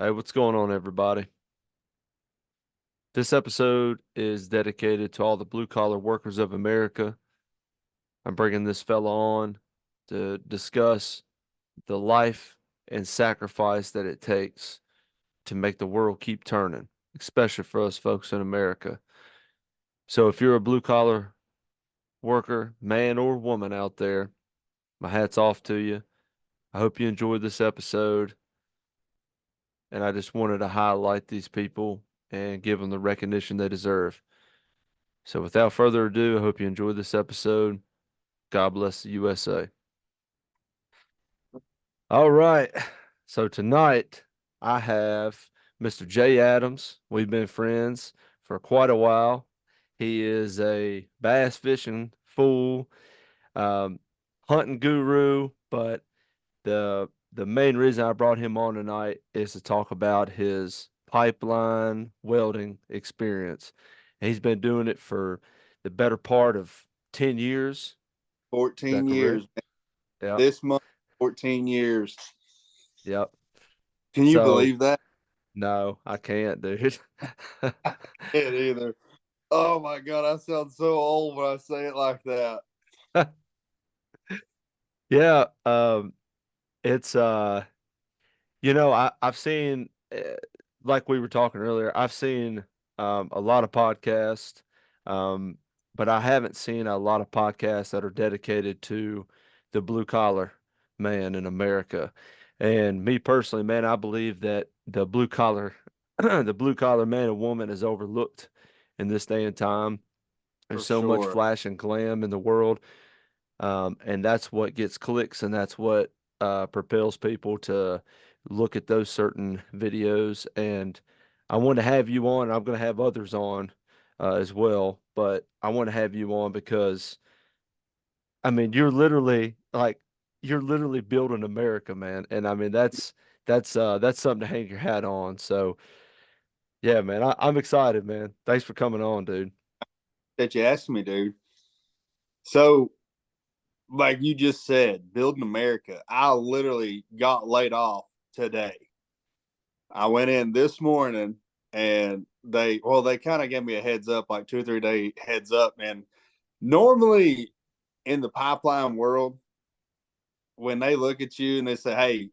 Hey, what's going on, everybody? This episode is dedicated to all the blue collar workers of America. I'm bringing this fella on to discuss the life and sacrifice that it takes to make the world keep turning, especially for us folks in America. So, if you're a blue collar worker, man or woman out there, my hat's off to you. I hope you enjoyed this episode. And I just wanted to highlight these people and give them the recognition they deserve. So without further ado, I hope you enjoyed this episode. God bless the USA. All right. So tonight I have Mr. Jay Adams. We've been friends for quite a while. He is a bass fishing fool, um, hunting guru, but the main reason I brought him on tonight is to talk about his pipeline welding experience. He's been doing it for the better part of 10 years. Is that 14 correct? years. Yep. This month, 14 years. Yep. Can you So, believe that? no, I can't, dude. Can't either. Oh my God, I sound so old when I say it like that. Yeah, it's I've seen like we were talking earlier, I've seen a lot of podcasts, um, but I haven't seen a lot of podcasts that are dedicated to the blue collar man in America. And me personally, man, I believe that the blue collar the blue collar man and woman is overlooked in this day and time. There's For so much sure. flash and glam in the world. And that's what gets clicks, and that's what propels people to look at those certain videos. And I want to have you on. I'm going to have others on as well, but I want to have you on because I mean, you're literally building America, man. And I mean, that's something to hang your hat on. So yeah, man, I'm excited, man. Thanks for coming on, dude. That you asked me, dude. So, like you just said, building America, I literally got laid off today. I went in this morning and they kind of gave me a heads up, like 2 or 3 day heads up. And normally in the pipeline world, when they look at you and they say, hey,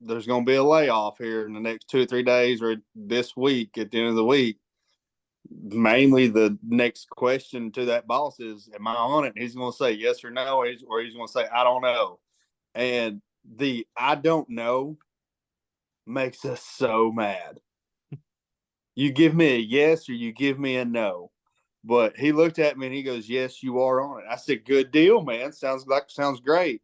there's going to be a layoff here in the next 2 or 3 days or this week at the end of the week. Mainly the next question to that boss is, am I on it? And he's going to say yes or no, or he's going to say, I don't know. And the I don't know makes us so mad. You give me a yes or you give me a no. But he looked at me and he goes, yes, you are on it. I said, good deal, man. Sounds great.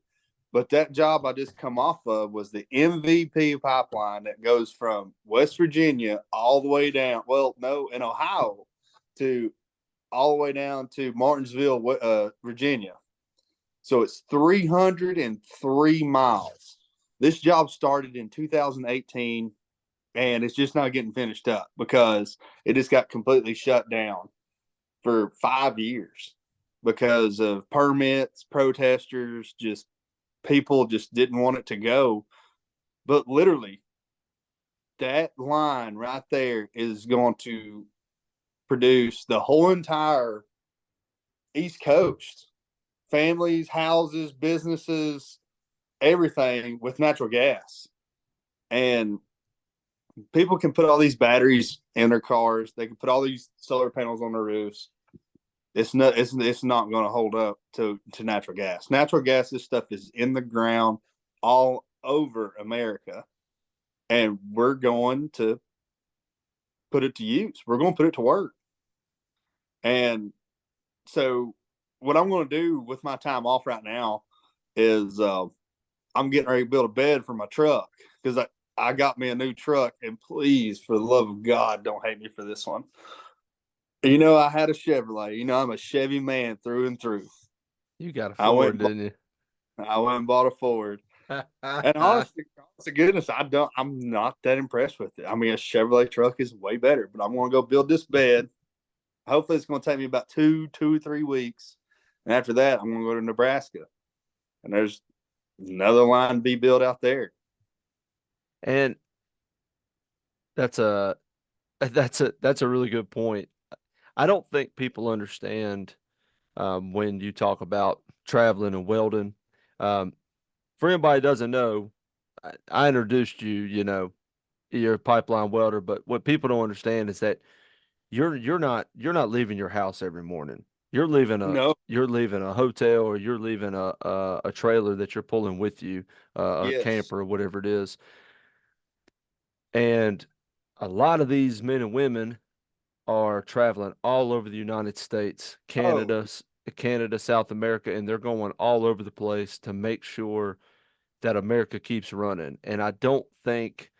But that job I just come off of was the MVP pipeline that goes from West Virginia all the way down. Well, no, in Ohio to all the way down to Martinsville, Virginia. So it's 303 miles. This job started in 2018 and it's just not getting finished up because it just got completely shut down for 5 years because of permits, protesters, just people just didn't want it to go. But literally, that line right there is going to produce the whole entire East Coast families, houses, businesses, everything with natural gas. And people can put all these batteries in their cars, they can put all these solar panels on their roofs. It's not going to hold up to natural gas. Natural gas, this stuff is in the ground all over America, and we're going to put it to use. We're going to put it to work. And so, what I'm going to do with my time off right now is I'm getting ready to build a bed for my truck because I got me a new truck. And please, for the love of God, don't hate me for this one. I had a Chevrolet. I'm a Chevy man through and through. You got a I went Ford, and bought, didn't I went and bought a Ford. you? And honestly, to goodness, I'm not that impressed with it. I mean, a Chevrolet truck is way better, but I'm going to go build this bed. Hopefully, it's going to take me about 2 or 3 weeks. And after that, I'm going to go to Nebraska. And there's another line to be built out there. And That's a that's a really good point. I don't think people understand when you talk about traveling and welding. Um, for anybody who doesn't know, I introduced you, you're a pipeline welder, but what people don't understand is that you're not leaving your house every morning. You're leaving a No. you're leaving a hotel, or you're leaving a trailer that you're pulling with you, a Yes. camper or whatever it is. And a lot of these men and women are traveling all over the United States, Oh, Canada, South America, and they're going all over the place to make sure that America keeps running. And I don't think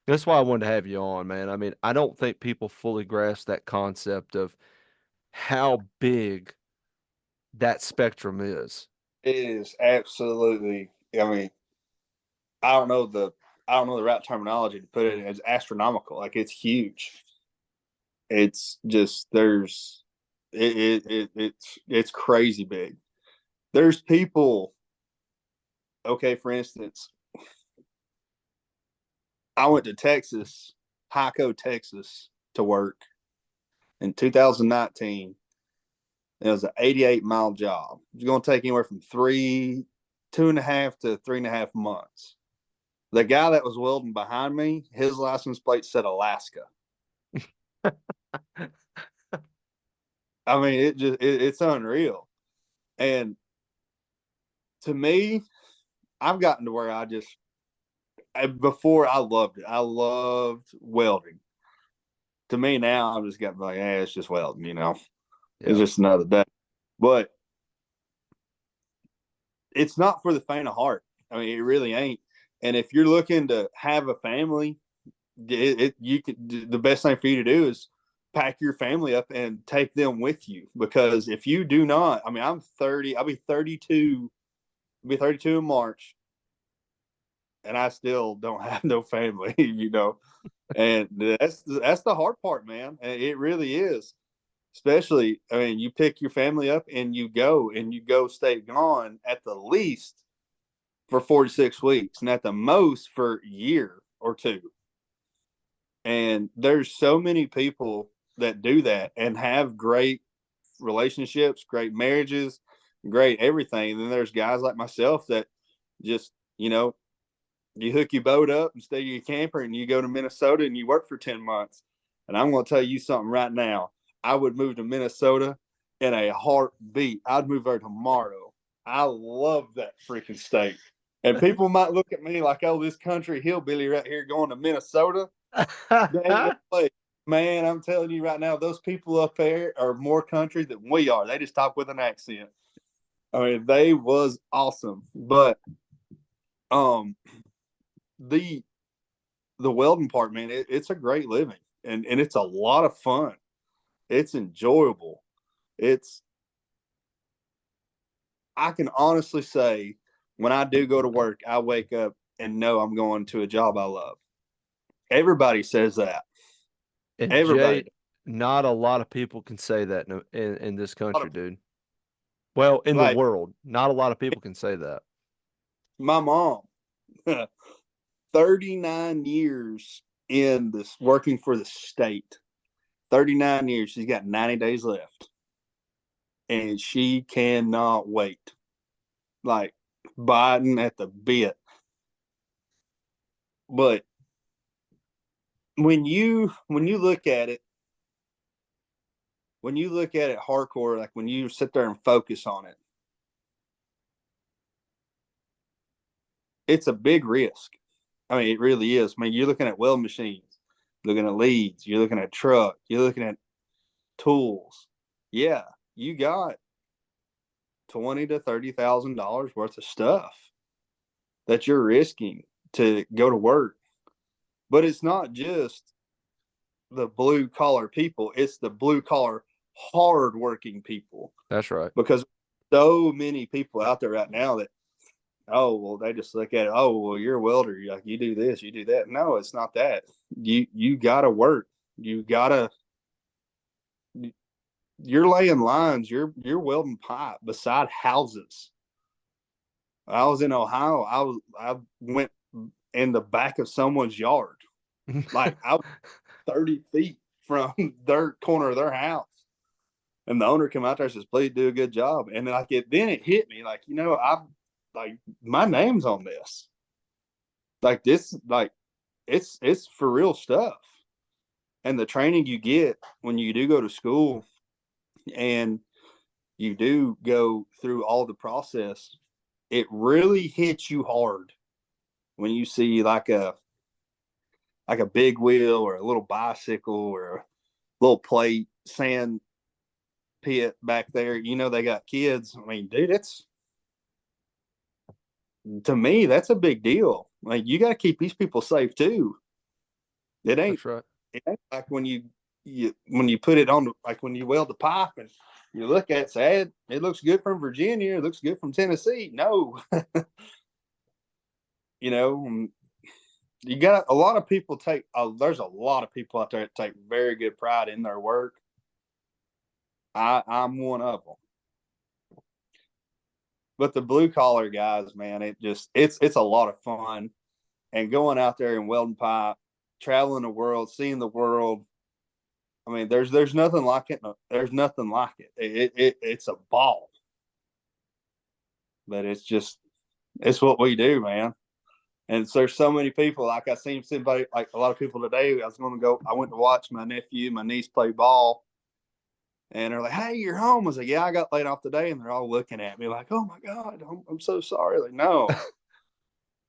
that's why I wanted to have you on, man. I mean, I don't think people fully grasp that concept of how big that spectrum is. it is absolutely. I mean, I don't know the I don't know the right terminology to put it as astronomical. Like it's huge. It's just it's crazy big. There's people. Okay, for instance, I went to Texas, Hyco, Texas, to work in 2019. It was an 88-mile job. It was going to take anywhere from 2.5 to 3.5 months. The guy that was welding behind me, his license plate said Alaska. I mean, it's unreal. And to me, I've gotten to where before I loved it. I loved welding. To me now, I'm just got like, it's just welding, It's Yeah, just another day. But it's not for the faint of heart. I mean, it really ain't. And if you're looking to have a family, the best thing for you to do is pack your family up and take them with you. Because if you do not, I mean, I'm 30. I'll be 32. I'll be 32 in March, and I still don't have no family. And that's the hard part, man. And it really is. Especially, I mean, you pick your family up and you go stay gone at the least for 4 to 6 weeks, and at the most for a year or two. And there's so many people that do that and have great relationships, great marriages, great everything. And then there's guys like myself that just, you hook your boat up and stay in your camper and you go to Minnesota and you work for 10 months. And I'm going to tell you something right now. I would move to Minnesota in a heartbeat. I'd move there tomorrow. I love that freaking state. And people might look at me like, oh, this country hillbilly right here going to Minnesota. Dang no way. Man, I'm telling you right now, those people up there are more country than we are. They just talk with an accent. I mean, they was awesome. But um the the welding part, man, it's a great living, and it's a lot of fun. It's enjoyable. It's I can honestly say when I do go to work, I wake up and know I'm going to a job I love. Everybody says that. and Everybody Jay, does. not a lot of people can say that in this A lot country, of dude. Well, in the like world, not a lot of people can say that. my mom, 39 years in this working for the state. 39 years. She's got 90 days left. And she cannot wait. Like biting at the bit. But when you look at it, when you look at it hardcore, like when you sit there and focus on it, it's a big risk. I mean, it really is. I mean, you're looking at weld machines, looking at leads, you're looking at truck, you're looking at tools. Yeah, you got $20,000 to $30,000 worth of stuff that you're risking to go to work. But it's not just the blue collar people; it's the blue collar hard working people. That's right. Because so many people out there right now that they just look at it, well, you're a welder, you're like, you do this, you do that. No, it's not that. You gotta work. You gotta you're laying lines, you're welding pipe beside houses. I was in Ohio. I went in the back of someone's yard. Like I was 30 feet from their corner of their house. And the owner came out there and says, please do a good job. And then it hit me like, I'm like, my name's on this. Like this, like it's for real stuff. And the training you get when you do go to school and you do go through all the process, it really hits you hard when you see like a big wheel or a little bicycle or a little plate sand pit back there. They got kids. I mean, dude, it's to me that's a big deal. Like you got to keep these people safe too. It ain't That's right. it ain't like when you put it on like when you weld the pipe and you look at it, say it looks good from Virginia, it looks good from Tennessee. No, you know, you got a lot of people there's a lot of people out there that take very good pride in their work. I'm one of them. But the blue collar guys, man, it's a lot of fun. And going out there and welding pipe, traveling the world, seeing the world. I mean, there's nothing like it. There's nothing like it. It's a ball. But it's what we do, man. And there's so many people. Like I seen somebody, like a lot of people today. I went to watch my nephew, my niece play ball, and they're like, "Hey, you're home." I was like, "Yeah, I got laid off today," and they're all looking at me like, "Oh my god, I'm so sorry." Like, no,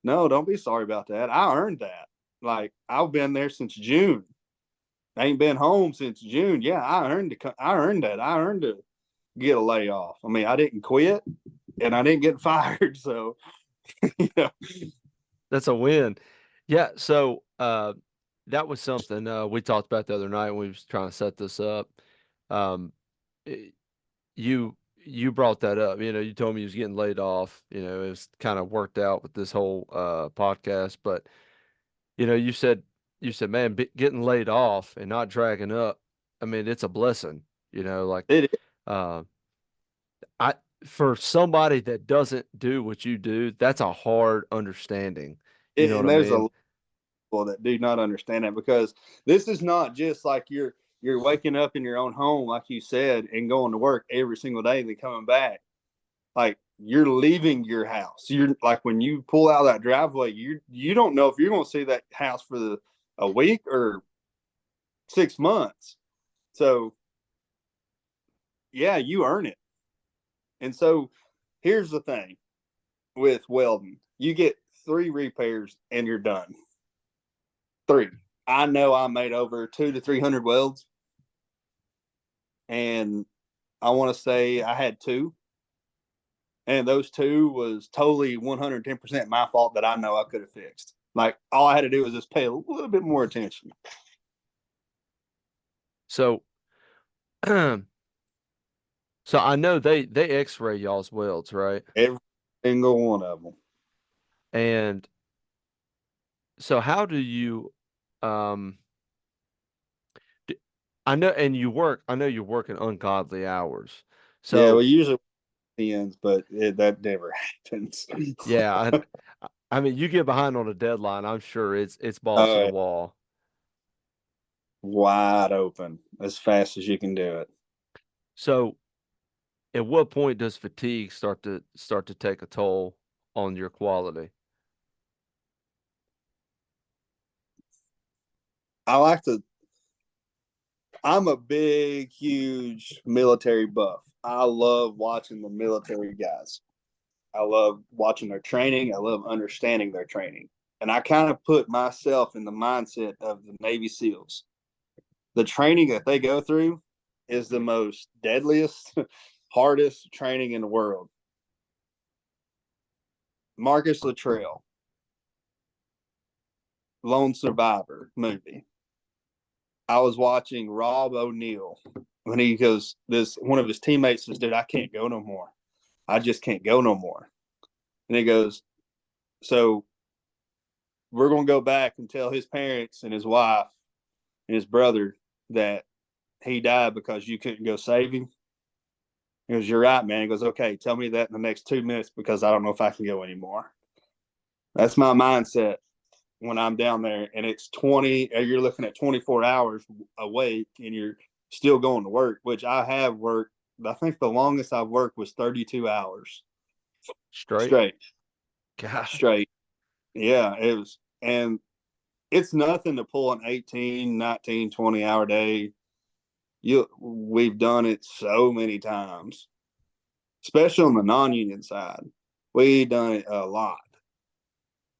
no, don't be sorry about that. I earned that. Like, I've been there since June. I ain't been home since June. Yeah, I earned that. I earned to get a layoff. I mean, I didn't quit and I didn't get fired. So, you know, That's a win. Yeah, so that was something we talked about the other night when we was trying to set this up. Um, it- you brought that up. You told me you was getting laid off. It was kind of worked out with this whole podcast, but you said, man, getting laid off and not dragging up. I mean, it's a blessing. Like it uh, I for somebody that doesn't do what you do, that's a hard understanding. You know what and I there's a mean? lot of people that do not understand that because this is not just like you're waking up in your own home, like you said, and going to work every single day and then coming back. Like you're leaving your house. You're like when you pull out of that driveway, you don't know if you're going to see that house for a week or 6 months. So yeah, you earn it. And so here's the thing with welding: you get 3 repairs and you're done. 3. I know I made over 200 to 300 welds, and I want to say I had 2, and those 2 was totally 110% my fault that I know I could have fixed. Like all I had to do was just pay a little bit more attention. So, so I know they X-ray y'all's welds, right? Every single one of them. And so how do you, um, d- I know you're working ungodly hours. Yeah, So we usually ends, but that never happens. yeah, I mean, you get behind on a deadline, I'm sure it's balls to the uh, wall. Wide open as fast as you can do it. So at what point does fatigue start to take a toll on your quality? I like to I'm a big, huge military buff. I love watching the military guys. I love watching their training. I love understanding their training. And I kind of put myself in the mindset of the Navy SEALs. The training that they go through is the most deadliest, hardest training in the world. Marcus Luttrell, Lone Survivor movie. I was watching Rob O'Neill when he goes, this one of his teammates says, dude, I can't go no more. I just can't go no more. And he goes, so we're going to go back and tell his parents and his wife and his brother that he died because you couldn't go save him. He goes, you're right, man. He goes, okay, tell me that in the next 2 minutes because I don't know if I can go anymore. That's my mindset. when I'm down there, and it's 20, or you're looking at 24 hours awake, and you're still going to work, which I have worked. I think the longest I've worked was 32 hours Straight. straight, God. straight. Yeah, it was, and it's nothing to pull an 18, 19, 20 hour day. We've done it so many times, especially on the non-union side. We done it a lot.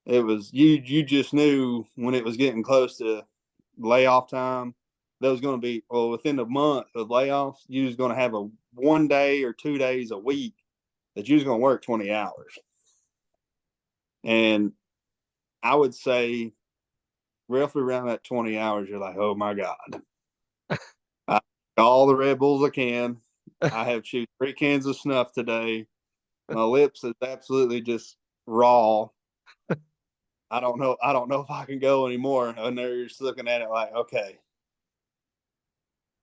It was you just knew when it was getting close to layoff time, there was going to be, well, within the month of layoffs, you was going to have a 1 day or 2 days a week that you was going to work 20 hours. And I would say roughly around that 20 hours, you're like, oh my God. I all the Red Bulls I can. I have chewed 3 cans of snuff today. My lips is absolutely just raw. I don't know. I don't know if I can go anymore. And they're just looking at it like, okay,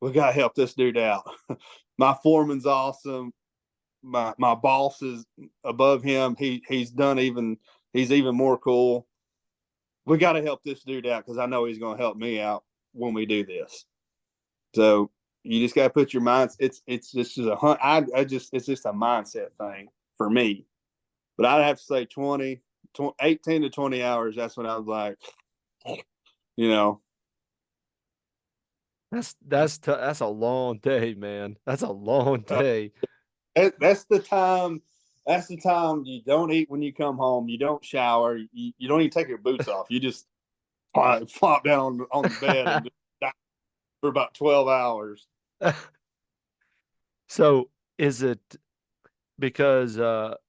we got to help this dude out. My foreman's awesome. My boss is above him. He's even more cool. We got to help this dude out because I know he's going to help me out when we do this. So you just got to put your minds. It's just a hunt. I just it's just a mindset thing for me. But I'd have to say 18 to 20 hours. That's when I was like, you know, That's a long day, man. That's a long uh, day. that's the time. That's the time you don't eat when you come home. You don't shower. You don't even take your boots off. You just flop down on the bed and just die for about 12 hours. So is it because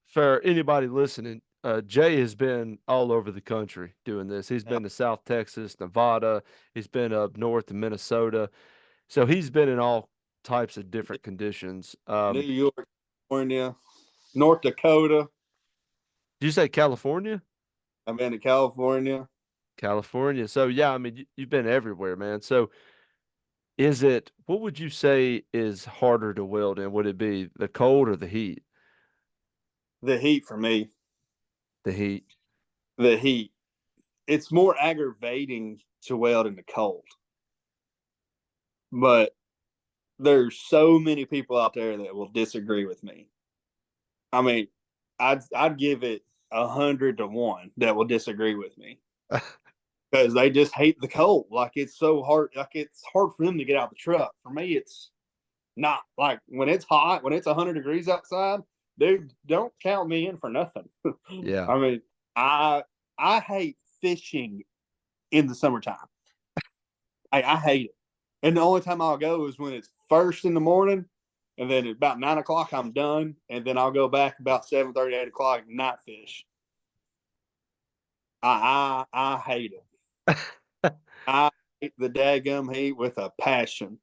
for anybody listening, Jay has been all over the country doing this. He's been to South Texas, Nevada. He's been up north in Minnesota. So he's been in all types of different conditions. New York, California, North Dakota. Did you say California? I've been to California. California. So yeah, I mean, you've been everywhere, man. So what would you say is harder to weld in? Would it be the cold or the heat? The heat for me. The heat. The heat. It's more aggravating to weld in the cold. But there's so many people out there that will disagree with me. I mean, I'd give it 100 to 1 that will disagree with me because they just hate the cold. Like it's so hard. Like it's hard for them to get out the truck. For me, it's not like when it's hot, when it's 100 degrees outside. Dude, don't count me in for nothing. Yeah. I mean, I I hate fishing in the summertime. I hate it. And the only time I'll go is when it's first in the morning, and then at about 9 o'clock I'm done, and then I'll go back about 7:30, 8 o'clock night fish. I hate it. I hate the daggum heat with a passion.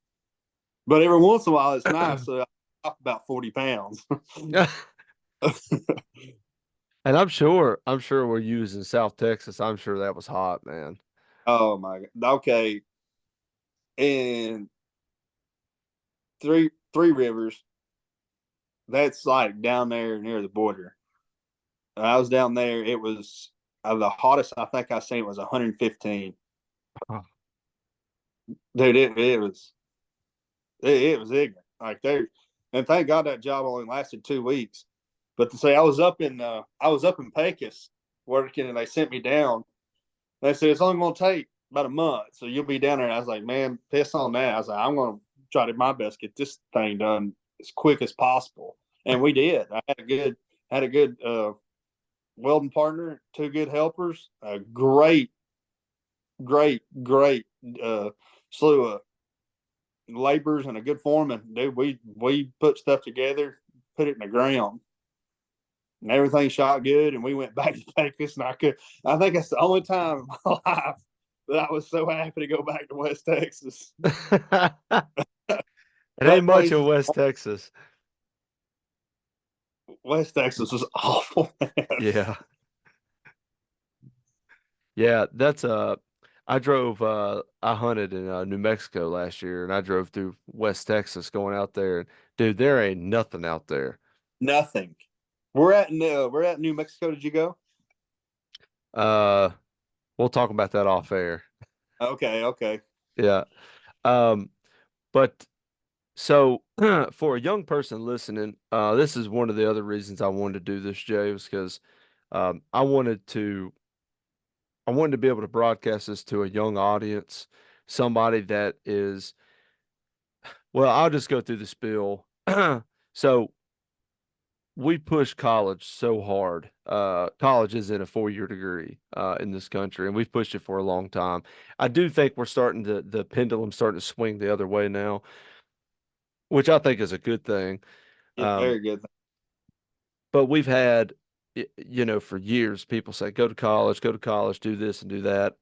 But every once in a while it's nice, so I drop about 40 pounds. And I'm sure we're using South Texas. I'm sure that was hot, man. Oh my god. Okay. And three rivers, that's like down there near the border. I was down there. It was the hottest I think I seen was 115. Oh, Dude, it was ignorant. Like there, and thank God that job only lasted 2 weeks. But to say I was up in Pecos working, and they sent me down. They said it's only going to take about a month, so you'll be down there. And I was like, man, piss on that. I was like, I'm going to try to do my best get this thing done as quick as possible, and we did. I had a good welding partner, 2 good helpers, a great slew of laborers, and a good foreman. Dude, we put stuff together, put it in the ground, and everything shot good. And we went back to Texas, and I think that's the only time in my life that I was so happy to go back to West Texas. it ain't That much place in is West Texas. West Texas was awful. Yeah. Yeah, that's I hunted in New Mexico last year and I drove through West Texas going out there and dude, there ain't nothing out there. Nothing. We're at New Mexico. Did you go? Uh We'll talk about that off air. Okay, okay. Yeah. Um, but so for a young person listening, this is one of the other reasons I wanted to do this, Jay, was because um, I wanted to I wanted to be able to broadcast this to a young audience, somebody that is, well, I'll just go through the spiel. So we push college so hard. College isn't a 4-year degree in this country, and we've pushed it for a long time. I do think we're starting to the pendulum starting to swing the other way now, which I think is a good thing. Yeah, Um, very good. but we've had, for years, people say, go to college, do this and do that.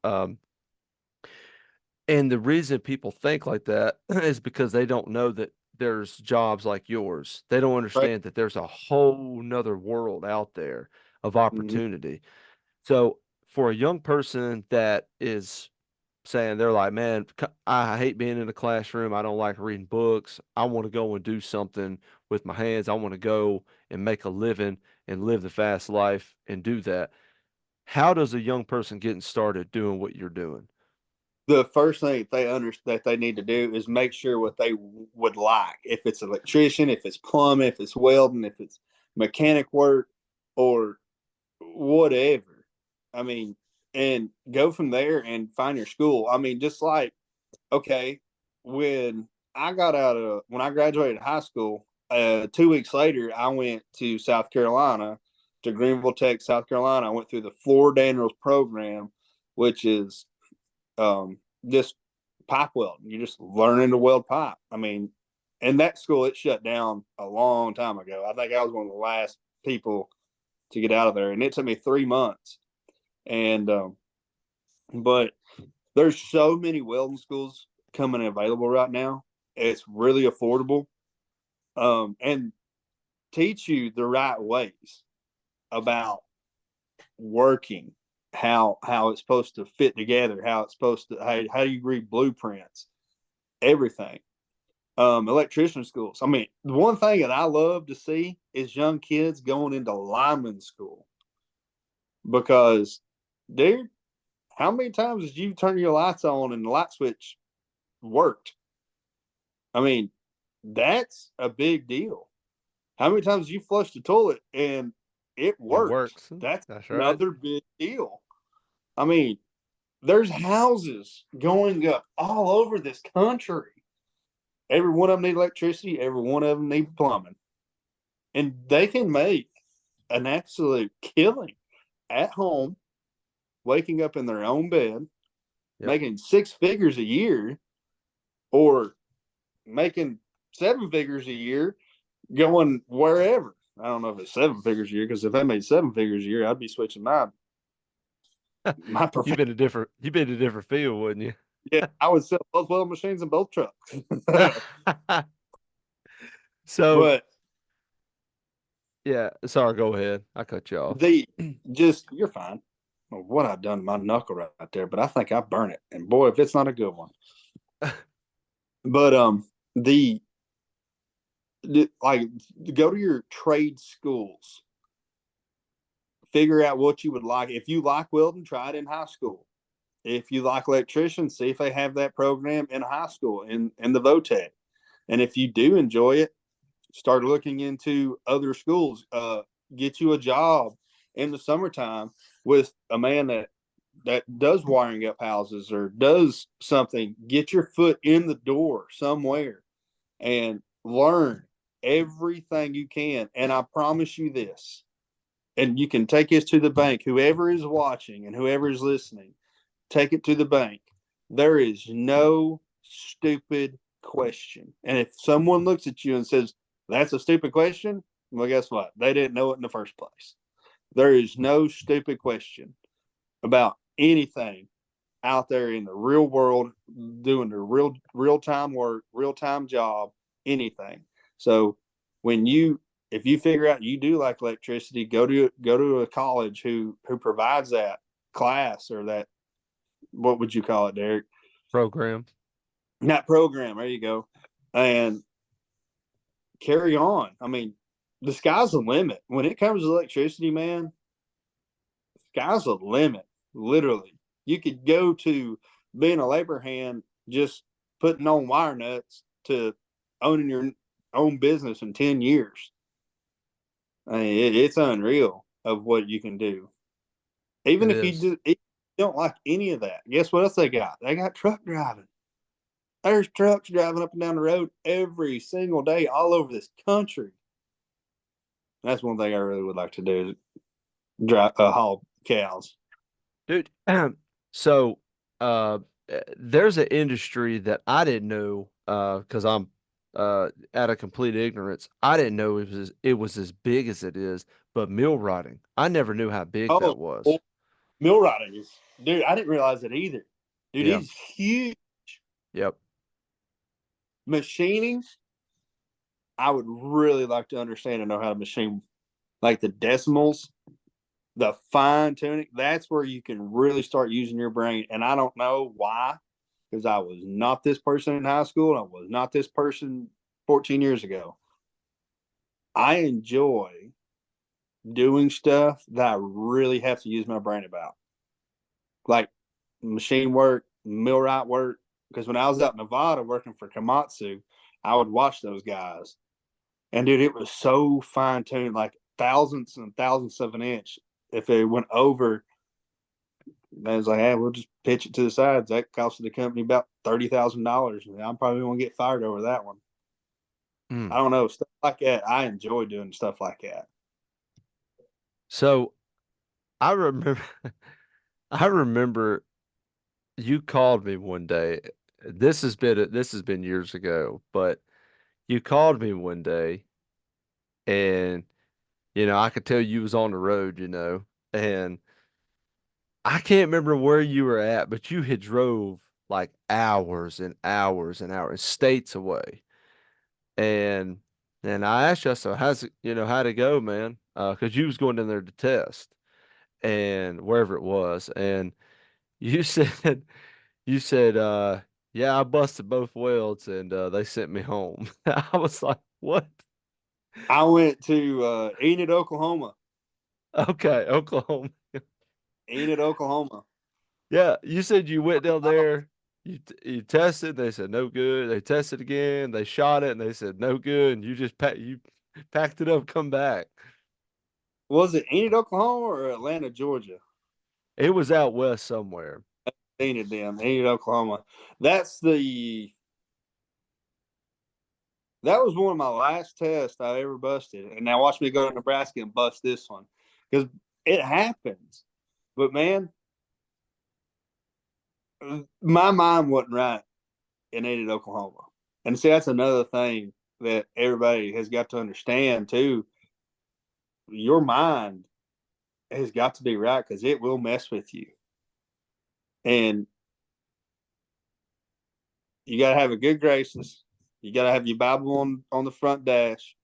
And the reason people think like that is because they don't know that there's jobs like yours. They don't Right. understand that there's a whole nother world out there of Mhm. opportunity. So for a young person that is saying they're like, man, I hate being in a classroom. I don't like reading books. I want to go and do something with my hands. I want to go and make a living and live the fast life and do that. How does a young person getting started doing what you're doing? The first thing that they need to do is make sure what they would like. If it's electrician, if it's plumbing, if it's welding, if it's mechanic work, or whatever. I mean, and go from there and find your school. I mean, just like, okay, when when I graduated high school, 2 weeks later, I went to South Carolina, to Greenville Tech, South Carolina. I went through the Floor Daniels program, which is just pipe welding. You're just learning to weld pipe. I mean, in that school, it shut down a long time ago. I think I was one of the last people to get out of there, and it took me 3 months. And but there's so many welding schools coming available right now. It's really affordable, and teach you the right ways about working, how it's supposed to fit together, how it's supposed to how do you read blueprints, everything. Electrician schools. I mean, the one thing that I love to see is young kids going into lineman school, because, dude, how many times did you turn your lights on and the light switch worked? I mean, that's a big deal. How many times did you flush the toilet and it It worked? works. That's That's right. another big deal. I mean, there's houses going up all over this country. Every one of them need electricity. Every one of them need plumbing, and they can make an absolute killing at home, waking up in their own bed, Yep. making 6 figures a year, or making 7 figures a year, going wherever. I don't know if it's 7 figures a year, because if I made 7 figures a year, I'd be switching my profession. You've been a different field, wouldn't Yeah, I would sell both weld machines in both trucks. you? So, But yeah, sorry, go ahead. I cut you off. the just you're fine. Well, what I done to my knuckle right there, but I think I burn it, and boy, if it's not a good one. But the, like, go to your trade schools, figure out what you would like. If you like welding, try it in high school. If you like electrician, see if they have that program in high school in the VOTEC. And if you do enjoy it, start looking into other schools. Get you a job in the summertime with a man that does wiring up houses or does something. Get your foot in the door somewhere and learn everything you can. And I promise you this, and you can take this to the bank, whoever is watching and whoever is listening, take it to the bank. There is no stupid question. And if someone looks at you and says, that's a stupid question, well, guess what? They didn't know it in the first place. There is no stupid question about anything out there in the real world, doing the real time work, real time job, anything. So when you if you figure out you do like electricity, go to a college who provides that class, or that, what would you call it, Derek? Program. That program. There you go. And carry on. I mean, the sky's the limit. When it comes to electricity, man, sky's the limit, literally. You could go to being a labor hand, just putting on wire nuts, to owning your own business in 10 years. I mean, it's unreal of what you can do. Even It if is. you don't like any of that, guess what else they got? They got truck driving. There's trucks driving up and down the road every single day all over this country. That's one thing I really would like to do, is drive, haul cows. Dude, so there's an industry that I didn't know because I'm out of complete ignorance. I didn't know it was as big as it is, but millwrighting. I never knew how big Oh, that was. millwrighting is, dude, I didn't realize it either. Dude, Yeah. it's huge. Yep. Machining, I would really like to understand and know how to machine, like the decimals, the fine tuning. That's where you can really start using your brain. And I don't know why, because I was not this person in high school. And I was not this person 14 years ago. I enjoy doing stuff that I really have to use my brain about, like machine work, millwright work. Because when I was out in Nevada working for Komatsu, I would watch those guys. And dude, it was so fine tuned, like thousandths and thousandths of an inch. If it went over, I was like, hey, we'll just pitch it to the sides. That costed the company about $30,000. I'm probably gonna get fired over that one. I Mm. don't know, stuff like that. I enjoy doing stuff like that. So I remember I remember you called me one day. This has been years ago, but you called me one day and I could tell you was on the road, and I can't remember where you were at, but you had drove like hours and hours and hours, states away. And I asked you, so how'd it go, man? 'Cause you was going in there to test and wherever it was. And you said, you said, yeah, I busted both welds and they sent me home. I was like, what? I went to Enid, Oklahoma. Okay, Oklahoma. Enid, Oklahoma. Yeah, you said you went down there, you tested, they said no good. They tested again, they shot it, and they said no good, and you packed it up, come back. Was it Enid, Oklahoma or Atlanta, Georgia? It was out west somewhere. Enid, them. Enid, Oklahoma. That's the That was one of my last tests I ever busted. And now watch me go to Nebraska and bust this one, because it happens. But man, my mind wasn't right in Enid, Oklahoma. And see, that's another thing that everybody has got to understand too. Your mind has got to be right, because it will mess with you. And you got to have a good graces. You got to have your Bible on the front dash.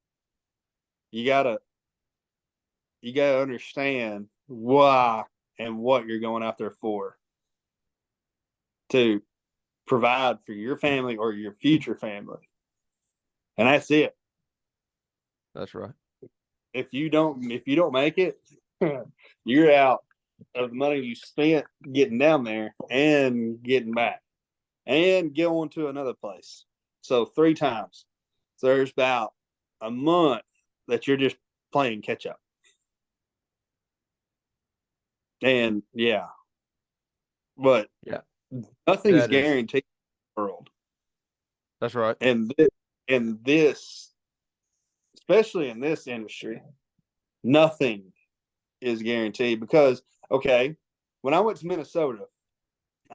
You got to understand why and what you're going out there for, to provide for your family or your future family. And that's it. That's right. If you don't make it, you're out of the money you spent getting down there and getting back and going to another place. So 3 times. So there's about a month that you're just playing catch up. And yeah, but Yeah, nothing's that is guaranteed in the world. that's right. And this, especially in this industry, nothing is guaranteed. Because, okay, when I went to Minnesota,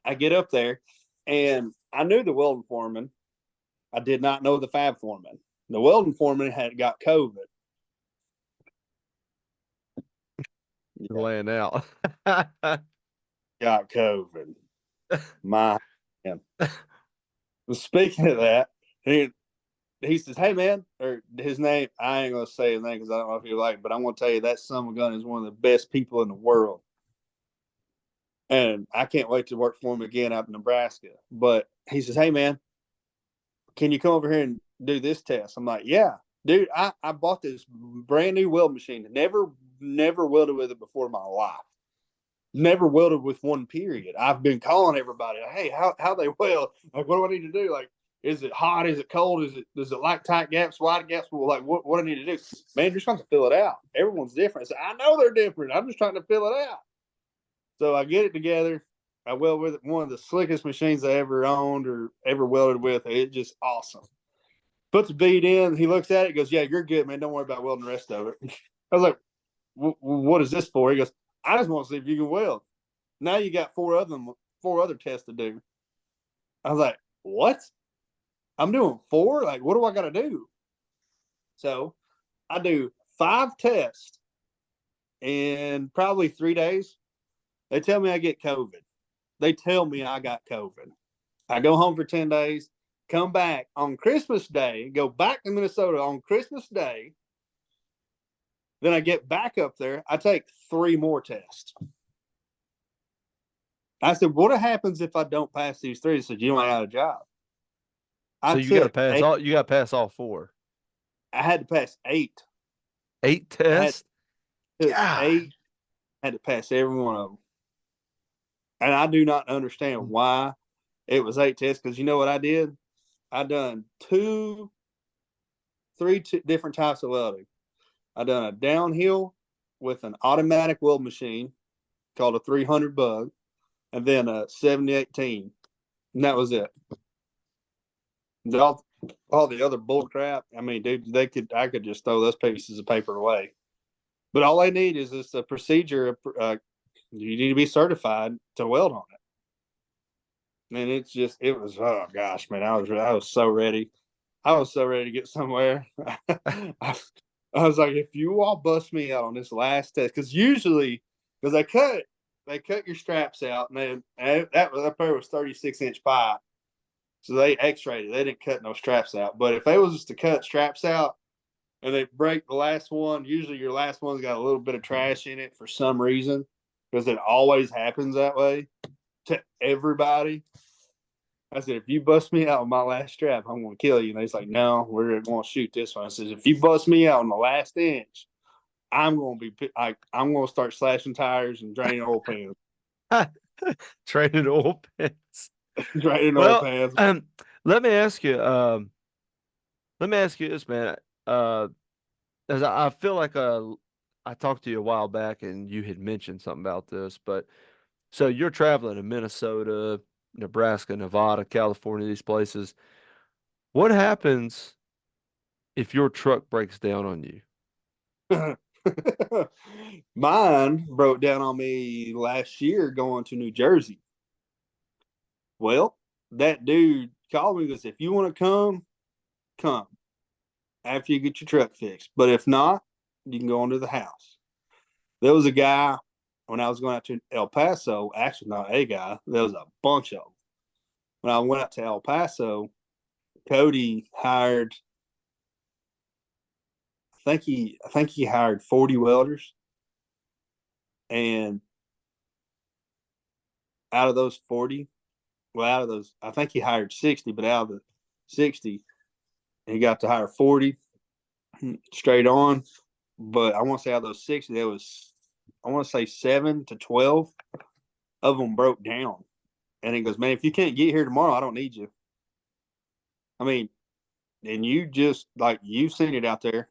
I get up there and I knew the welding foreman. I did not know the fab foreman. The welding foreman had got COVID. You're Yeah, laying out. got COVID. My man. Speaking of that, he says, "Hey man," or his name. I ain't gonna say his name because I don't know if you like it, but I'm gonna tell you that son of a gun is one of the best people in the world, and I can't wait to work for him again out in Nebraska. But he says, "Hey man, can you come over here and do this test?" I'm like, "Yeah, dude. I bought this brand new weld machine. Never welded with it before in my life. Never welded with one period. I've been calling everybody, hey, how they weld? Like, what do I need to do? Like, is it hot? Is it cold? Does it like tight gaps, wide gaps? Well, like, what I need to do? Man, you're just trying to fill it out. Everyone's different. So I know they're different. I'm just trying to fill it out. So I get it together. I weld with one of the slickest machines I ever owned or ever welded with. It's just awesome. Puts the bead in. He looks at it. Goes, "Yeah, you're good, man. Don't worry about welding the rest of it." I was like, "What is this for?" He goes, "I just want to see if you can weld." Now you got four other tests to do. I was like, "What? I'm doing four? Like, what do I got to do?" So I do 5 tests in probably 3 days. They tell me I get COVID. They tell me I got COVID. I go home for 10 days, come back on Christmas Day, go back to Minnesota on Christmas Day. Then I get back up there. I take 3 more tests. I said, "What happens if I don't pass these 3?" He said, "You don't have a job." I So you got to took pass eight. all. You got to pass all four. I had to pass 8. 8 I had tests. took God. 8. Had to pass every one of them. And I do not understand why it was 8 tests, because you know what I did? I done three different types of welding. I done a downhill with an automatic weld machine called a 300 bug, and then a 7018, and that was it. All the other bull crap. I mean, dude, I could just throw those pieces of paper away. But all they need is this a procedure. You need to be certified to weld on it. And it was, oh gosh, man, I was so ready. I was so ready to get somewhere. I was like, if you all bust me out on this last test, because usually, because they cut your straps out, and that pair was 36-inch pipe, so they X-rayed it. They didn't cut no straps out. But if they was to cut straps out and they break the last one, usually your last one's got a little bit of trash in it for some reason, because it always happens that way to everybody. I said, "If you bust me out on my last strap, I'm going to kill you." And he's like, "No, we're going to shoot this one." I says, "If you bust me out on the last inch, I'm going to I'm going to start slashing tires and draining oil pans, Traded oil pants. draining oil Well, pans." let me ask you. Let me ask you this, man. Uh, as I feel like I talked to you a while back, and you had mentioned something about this, but so you're traveling to Minnesota, Nebraska, Nevada, California, these places. What happens if your truck breaks down on you? Mine broke down on me last year going to New Jersey. Well, that dude called me and goes, "If you want to come after you get your truck fixed. But if not, you can go into the house." There was a guy when I was going out to El Paso, actually not a guy, there was a bunch of them. When I went out to El Paso, Cody hired, I think he hired 40 welders, and out of those 40, well, out of those, I think he hired 60, but out of the 60, he got to hire 40 straight on. But I want to say out of those 60, there was, I want to say 7 to 12 of them broke down. And he goes, "Man, if you can't get here tomorrow, I don't need you." I mean, and you just, like, you've seen it out there.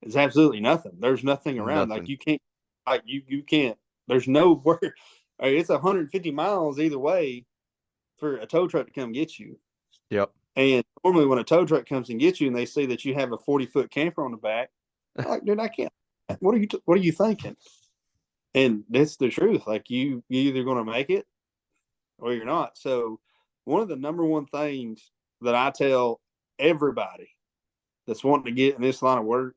It's absolutely nothing. There's nothing around. Like, Nothing. you can't, you can't, there's nowhere. It's 150 miles either way for a tow truck to come get you. Yep. And normally when a tow truck comes and gets you and they see that you have a 40-foot camper on the back, they're like, "Dude, I can't. What are you thinking?" And that's the truth. Like, you either going to make it or you're not. So one of the number one things that I tell everybody that's wanting to get in this line of work,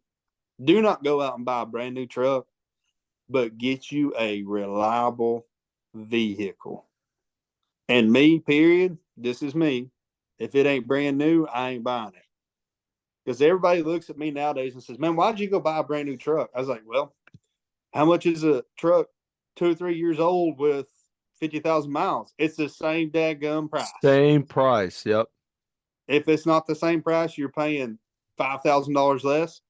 do not go out and buy a brand new truck, but get you a reliable vehicle. And me, period, this is me. If it ain't brand new, I ain't buying it. Because everybody looks at me nowadays and says, "Man, why'd you go buy a brand new truck?" I was like, "Well, how much is a truck 2 or 3 years old with 50,000 miles? It's the same daggum price. Same price. Yep. If it's not the same price, you're paying $5,000 less.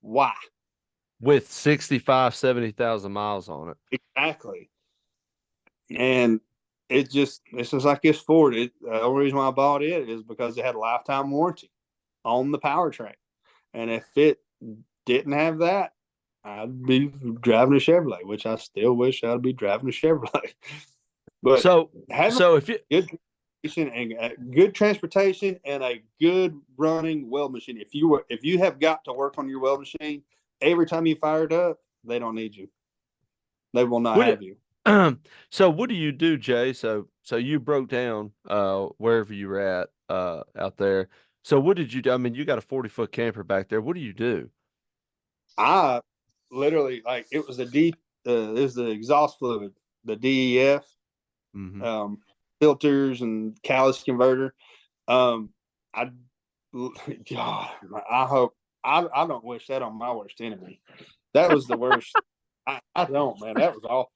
Why?" With 65, 70,000 miles on it. Exactly. and it's just like this Ford. The only reason why I bought it is because it had a lifetime warranty on the powertrain, and if it didn't have that, I'd be driving a Chevrolet, which I still wish I'd be driving a Chevrolet. But So having so if you good and good transportation and a good running weld machine. If you have got to work on your weld machine, every time you fire it up, they don't need you. They will not what have you. so what do you do, Jay? So you broke down wherever you were at out there. So what did you do? I mean, you got a 40-foot camper back there. What do you do? I literally like it was the exhaust fluid, the DEF, Hmm. um, filters and catalyst converter. Um, I God, I hope I don't wish that on my worst enemy. That was the worst. I don't, man. That was awful.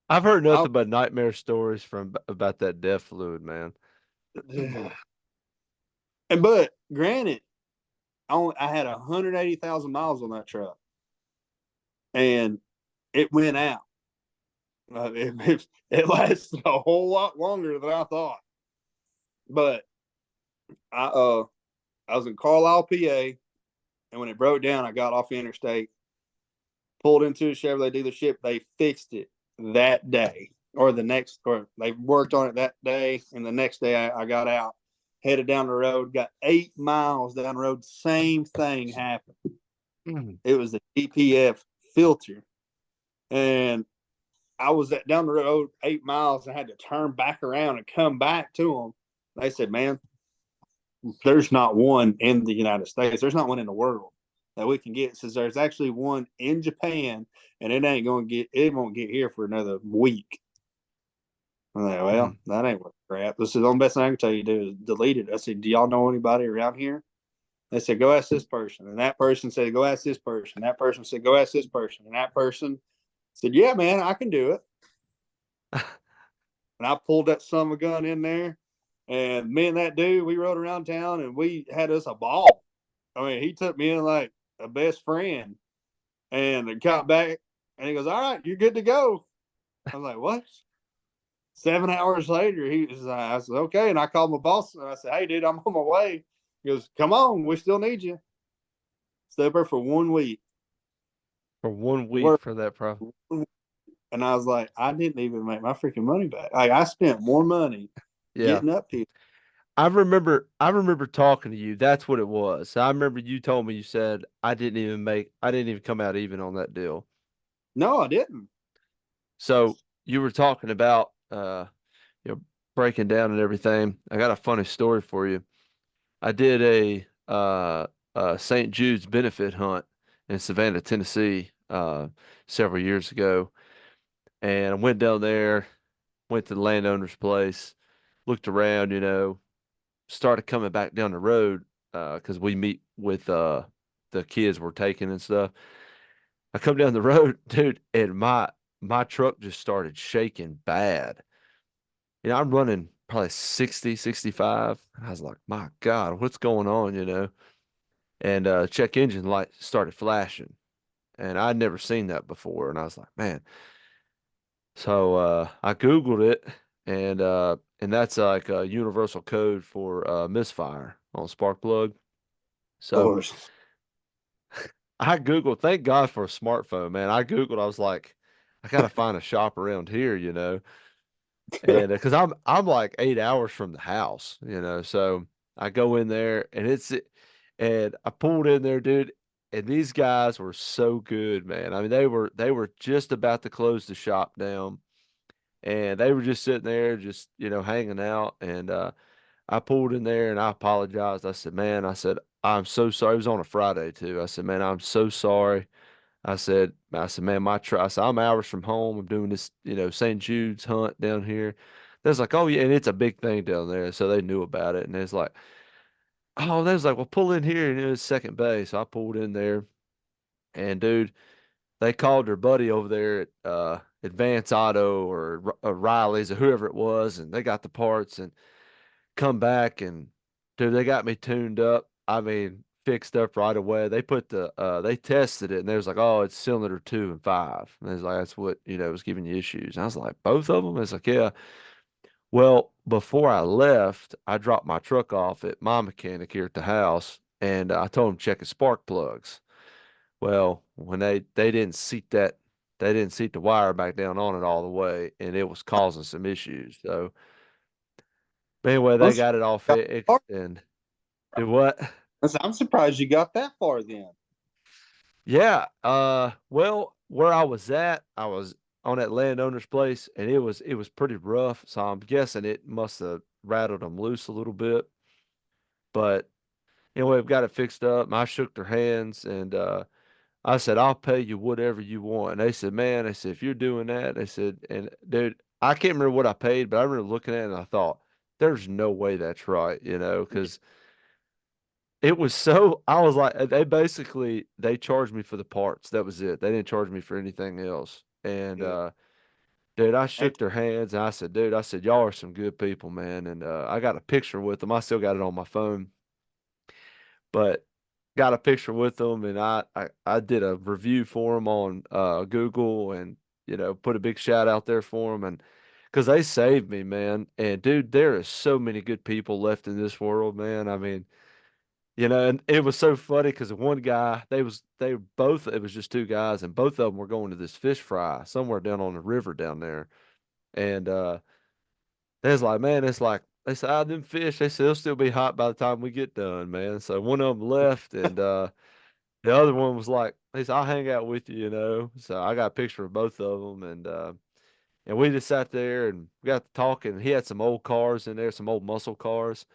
I've heard I, nothing but nightmare stories from about that death fluid, man. and but granted, I had 180,000 miles on that truck, and it went out. It lasted a whole lot longer than I thought. But I uh I was in Carlisle, PA, and when it broke down, I got off the interstate, pulled into a Chevrolet dealership. They fixed it that day, or they worked on it that day, and the next day I got out, headed down the road, got 8 miles down the road, same thing happened. Mm. It was the DPF filter, and I was down the road 8 miles and had to turn back around and come back to them. They said, "Man, there's not one in the United States. There's not one in the world that we can get." Says there's actually one in Japan, and it won't get here for another week. I'm like, well, Mm. that ain't worth crap. This is the only best thing I can tell you to do is delete it. I said, do y'all know anybody around here? They said, go ask this person. And that person said, go ask this person. That person said, go ask this person. And that person said, yeah, man, I can do it. And I pulled that son of a gun in there. And me and that dude, we rode around town and we had us a ball. I mean, he took me in like a best friend and got back and he goes, all right, you're good to go. I was like, what? 7 hours later, I said, okay. And I called my boss and I said, hey, dude, I'm on my way. He goes, come on, we still need you. Stay up there for 1 week. For 1 week Work. for that problem. And I was like, I didn't even make my freaking money back. Like, I spent more money Yeah. getting up here. I remember talking to you. That's what it was. I remember you told me you said I didn't even come out even on that deal. No, I didn't. So you were talking about you know breaking down and everything. I got a funny story for you. I did a St. Jude's benefit hunt in Savannah, Tennessee, several years ago, and I went down there, went to the landowner's place, looked around, started coming back down the road, because we meet with the kids we're taking and stuff. I come down the road, dude, and my truck just started shaking bad. I'm running probably 60, 65. I was like, my God, what's going on, And check engine light started flashing. And I'd never seen that before. And I was like, man. So I Googled it, and that's like a universal code for misfire on spark plug. Of So course. I Googled, thank God for a smartphone, man. I was like, I gotta find a shop around here, and because I'm like 8 hours from the house, so I go in there and I pulled in there, dude, and these guys were so good, man. I mean, they were just about to close the shop down, and they were just sitting there, just hanging out, and I pulled in there and I apologized. I said, man, I'm so sorry. It was on a Friday too. I said, man, I'm so sorry. I said, man, I said, I'm hours from home. I'm doing this, St. Jude's hunt down here. They was like, oh yeah, and it's a big thing down there. So they knew about it. And it's like, oh, they was like, well, pull in here. And it was second base. So I pulled in there. And dude, they called their buddy over there at Advance Auto or Riley's or whoever it was, and they got the parts and come back and dude, they got me tuned up. I mean, fixed up right away. They put they tested it and they was like, oh, it's cylinder 2 and 5. And they was like, that's what, was giving you issues. And I was like, both of them? It's like, yeah. Well, before I left, I dropped my truck off at my mechanic here at the house and I told him to check his spark plugs. Well, when they didn't seat they didn't seat the wire back down on it all the way and it was causing some issues. So anyway, I'm they surprised got it all you got that fixed and do what? far. I'm surprised you got that far then. Yeah, well, where I was at, I was on that landowner's place and it was pretty rough, so I'm guessing it must have rattled them loose a little bit. But anyway, we've got it fixed up. And I shook their hands and I said, I'll pay you whatever you want. And they said, man, they said, if you're doing that, they said, and dude, I can't remember what I paid, but I remember looking at it and I thought, there's no way that's right, because it was so, I was like, they charged me for the parts. That was it. They didn't charge me for anything else. And, Yeah. dude, I And shook their hands and I said, dude, I said, y'all are some good people, man. And, I got a picture with them. I still got it on my phone, but got a picture with them and I did a review for them on, Google and, put a big shout out there for them. And, cause they saved me, man. And dude, there is so many good people left in this world, man. I mean, and it was so funny because one guy, they were both, it was just two guys, and both of them were going to this fish fry somewhere down on the river down there. And they was like, man, it's like they said, them fish, they said they'll still be hot by the time we get done, man. So one of them left, and the other one was like, he said, I'll hang out with you. So I got a picture of both of them, and we just sat there and we got to talking. He had some old cars in there, some old muscle cars.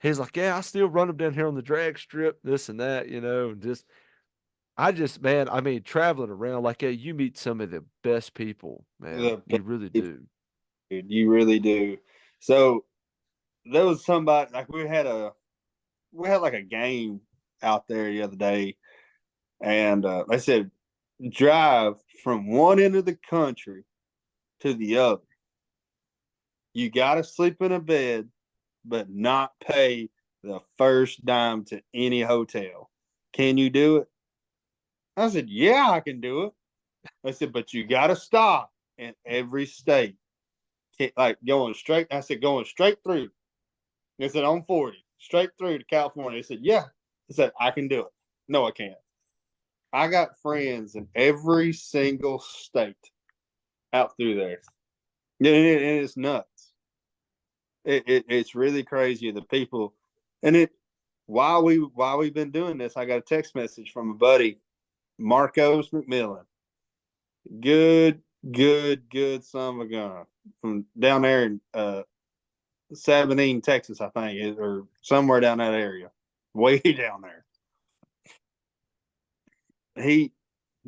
He's like, yeah, I still run them down here on the drag strip, this and that, and man, I mean, traveling around like that, you meet some of the best people, man. the You really people, do. dude, you really do. So there was somebody like we had like a game out there the other day, and they said drive from one end of the country to the other. You got to sleep in a bed, but not pay the first dime to any hotel. Can you do it? I said, yeah, I can do it. I said, but you got to stop in every state. Like going straight. I said, going straight through. They said, I'm 40, straight through to California. They said, yeah. I said, I can do it. No, I can't. I got friends in every single state out through there. And it's nuts. It's really crazy. The people, and while we've been doing this, I got a text message from a buddy, Marcos McMillan. Good, good son of a gun from down there in Sabine, Texas, I think, or somewhere down that area, way down there. He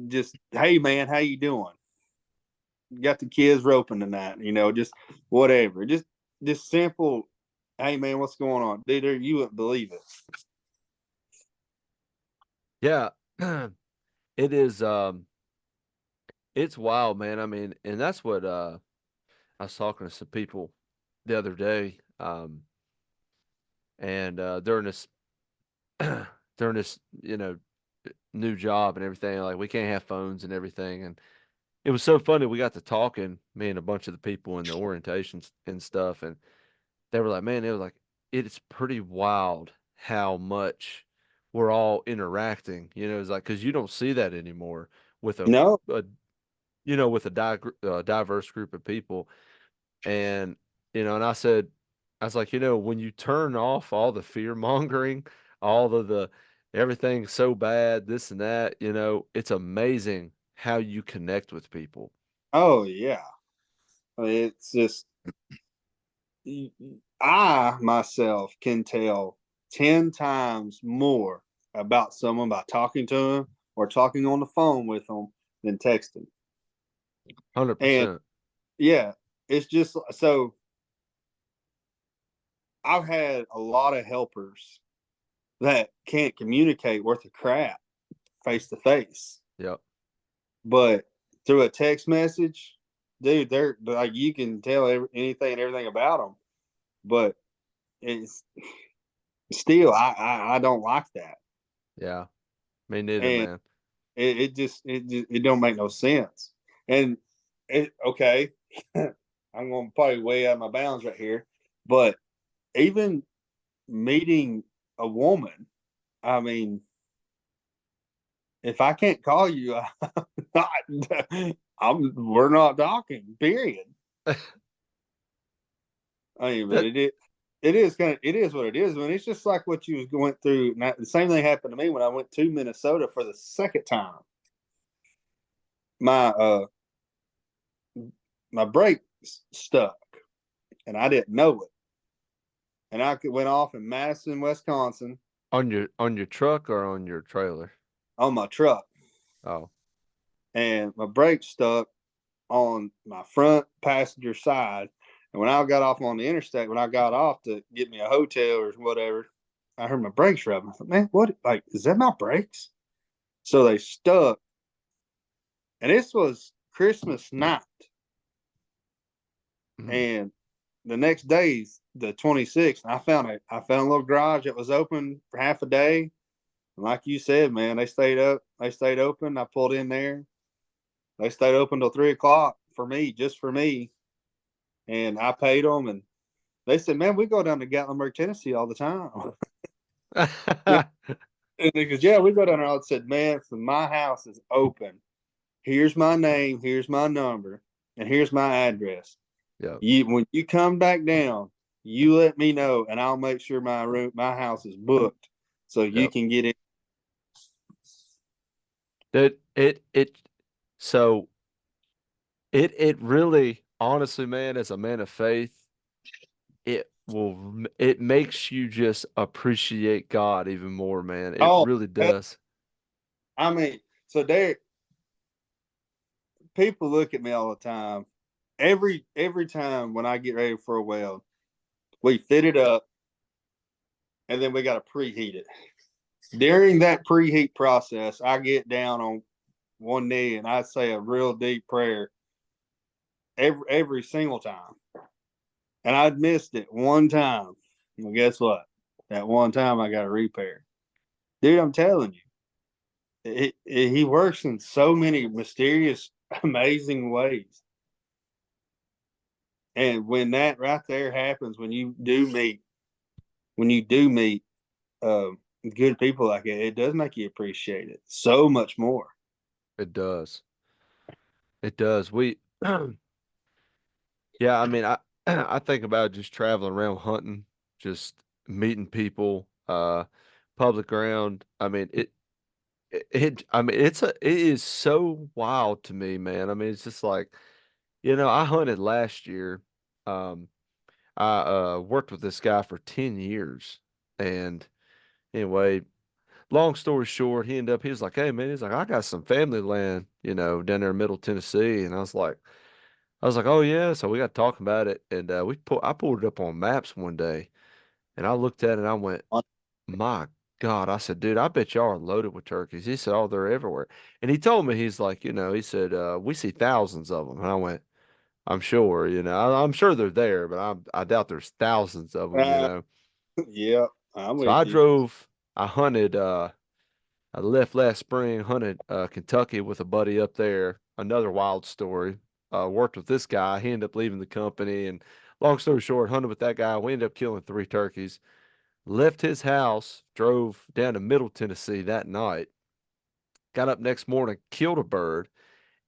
just, hey man, how you doing? Got the kids roping tonight, just whatever, just simple. Hey man, what's going on, dude? You wouldn't believe it. Yeah. It is it's wild, man. I mean, and that's what I was talking to some people the other day and during this during this, new job and everything, like we can't have phones and everything. And it was so funny. We got to talking, me and a bunch of the people in the orientations and stuff, and they were like, man, it was like it's pretty wild how much we're all interacting. It's like because you don't see that anymore with No, a with a diverse group of people. And and I was like, when you turn off all the fear mongering, all of the everything's so bad, this and that, it's amazing how you connect with people. oh yeah, it's just I myself can tell 10 times more about someone by talking to them or talking on the phone with them than texting. And 100%. yeah, it's just so I've had a lot of helpers that can't communicate worth a crap face to face, Yep. but through a text message, dude, they're like you can tell anything and everything about them, but it's still I don't like that. Yeah. Me neither, And man. it don't make no sense. And it okay, I'm gonna probably way out of my bounds right here, but even meeting a woman, I mean, if I can't call you, I'm not, we're not talking. Period. I mean, but That it is kind of it is what it is. I mean, it's just like what you was going through. The same thing happened to me when I went to Minnesota for the second time. My my brake stuck, and I didn't know it. And I went off in Madison, Wisconsin, on your truck or on your trailer? on my truck, Oh. and my brake stuck on my front passenger side. And when I got off on the interstate, when I got off to get me a hotel or whatever, I heard my brakes rubbing. I thought, man, what? Like, is that my brakes? So they stuck, and this was Christmas night. Mm. And the next day's the 26th. I found a little garage that was open for half a day. And like you said, man, they stayed up. They stayed open. I pulled in there. They stayed open till 3 o'clock for me, just for me. And I paid them. And they said, man, we go down to Gatlinburg, Tennessee all the time. And they goes, yeah, we go down there. I said, man, so my house is open. Here's my name. Here's my number. And here's my address. Yep. When you come back down, you let me know, and I'll make sure my house is booked, so you Yep. can get in. It so it really honestly, man, as a man of faith, it makes you just appreciate God even more, man. It Oh, really does. I mean, so there, people look at me all the time. Every time when I get ready for a weld, we fit it up, and then we got to preheat it. During that preheat process, I get down on one knee and I say a real deep prayer every single time. And I'd missed it one time. Well, guess what? That one time I got a repair. Dude, I'm telling you, he works in so many mysterious, amazing ways. And when that right there happens, when you do meet uh, good people like it does make you appreciate it so much more. It does. It does. We yeah, I mean I think about just traveling around hunting, just meeting people, public ground. I mean I mean it is so wild to me, man. I mean it's just like, I hunted last year. Um I worked with this guy for 10 years. And anyway, long story short, he was like, "Hey man," he's like, "I got some family land, down there in Middle Tennessee." And I was like, "Oh yeah." So we got talking about it, and I pulled it up on maps one day, and I looked at it and I went, "My God." I said, "Dude, I bet y'all are loaded with turkeys." He said, "Oh, they're everywhere." And he told me, he's like, he said, "We see thousands of them." And I went, "I'm sure, I'm sure they're there, but I doubt there's thousands of them." Uh, yeah, I'm So with you. I hunted, I left last spring, hunted Kentucky with a buddy up there. Another wild story. Worked with this guy. He ended up leaving the company, and long story short, hunted with that guy. We ended up killing 3 turkeys. Left his house, drove down to Middle Tennessee that night. Got up next morning, killed a bird.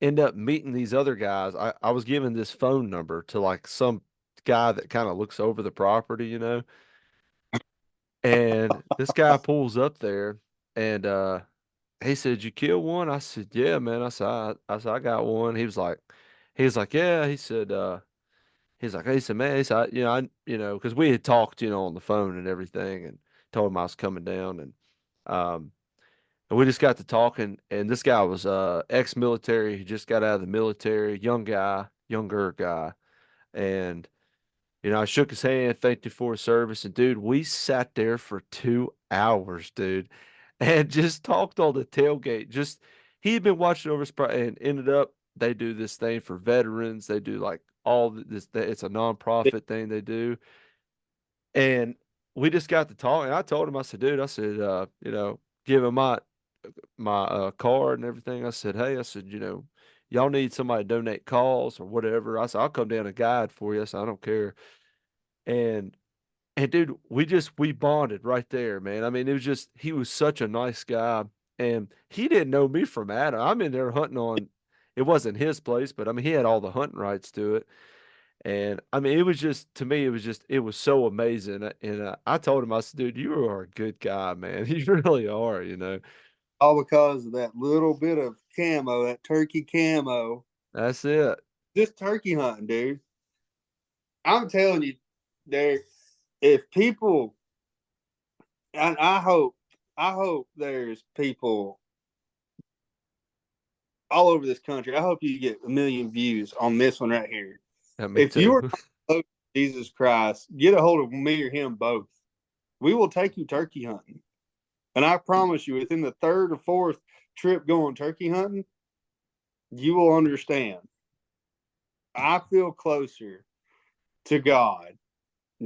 End up meeting these other guys. I was given this phone number to like some guy that kind of looks over the property. And this guy pulls up there, and he said, "You kill one?" I said, "Yeah, man." I said, "I got one." He was like, "Yeah." He said, "Man," he said, because we had talked, on the phone and everything, and told him I was coming down, um, and we just got to talking. And this guy was ex-military. He just got out of the military, younger guy, and I shook his hand, thanked him for his service, and dude, we sat there for 2 hours, dude, and just talked on the tailgate. Just he had been watching over his and ended up they do this thing for veterans. They do like it's a nonprofit thing they do, and we just got to talk. And I told him, I said, dude, I said, give him my card and everything. I said, hey, I said, y'all need somebody to donate calls or whatever. I said, I'll come down and guide for you. I said, I don't care. And and dude, we bonded right there, man. I mean, it was just he was such a nice guy, and he didn't know me from Adam. I'm in there hunting on. It wasn't his place, but I mean, he had all the hunting rights to it. And I mean, it was just to me, it was so amazing. And I told him, I said, dude, you are a good guy, man. You really are, All because of that little bit of camo, that turkey camo. That's it. Just turkey hunting, dude. I'm telling you, there. If people, and I hope there's people all over this country. I hope you get 1 million views on this one right here. Me If you too. are not Jesus Christ, get a hold of me or him both. We will take you turkey hunting. And I promise you, within the third or fourth trip going turkey hunting, you will understand. I feel closer to God,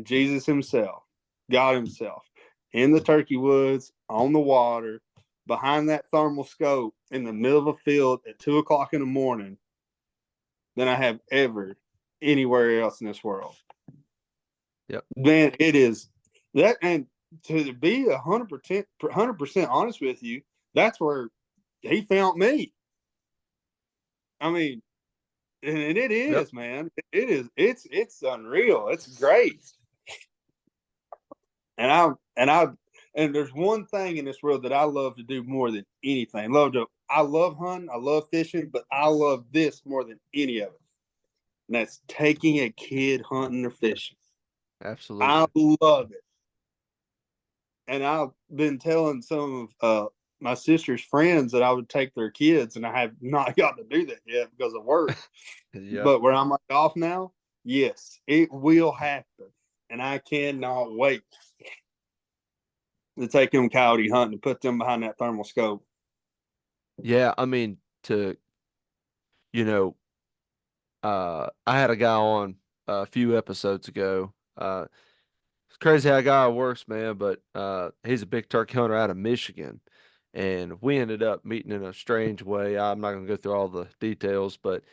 Jesus himself, God himself, in the turkey woods, on the water, behind that thermal scope in the middle of a field at 2 o'clock in the morning than I have ever anywhere else in this world. Yep. Man, it is that, and to be 100% honest with you, that's where he found me. I mean, and it Yep. is, man. It is. It's unreal. It's great. And there's one thing in this world that I love to do more than anything. I love hunting, I love fishing, but I love this more than any of it. And that's taking a kid hunting or fishing. I Absolutely. love it. And I've been telling some of my sister's friends that I would take their kids, and I have not got to do that yet because of work. Yep. But where I'm off now, yes, it will happen. And I cannot wait to take them coyote hunting and put them behind that thermal scope. Yeah. I mean, you know, I had a guy on a few episodes ago. It's crazy how a guy works, man, but he's a big turkey hunter out of Michigan. And we ended up meeting in a strange way. I'm not gonna go through all the details, but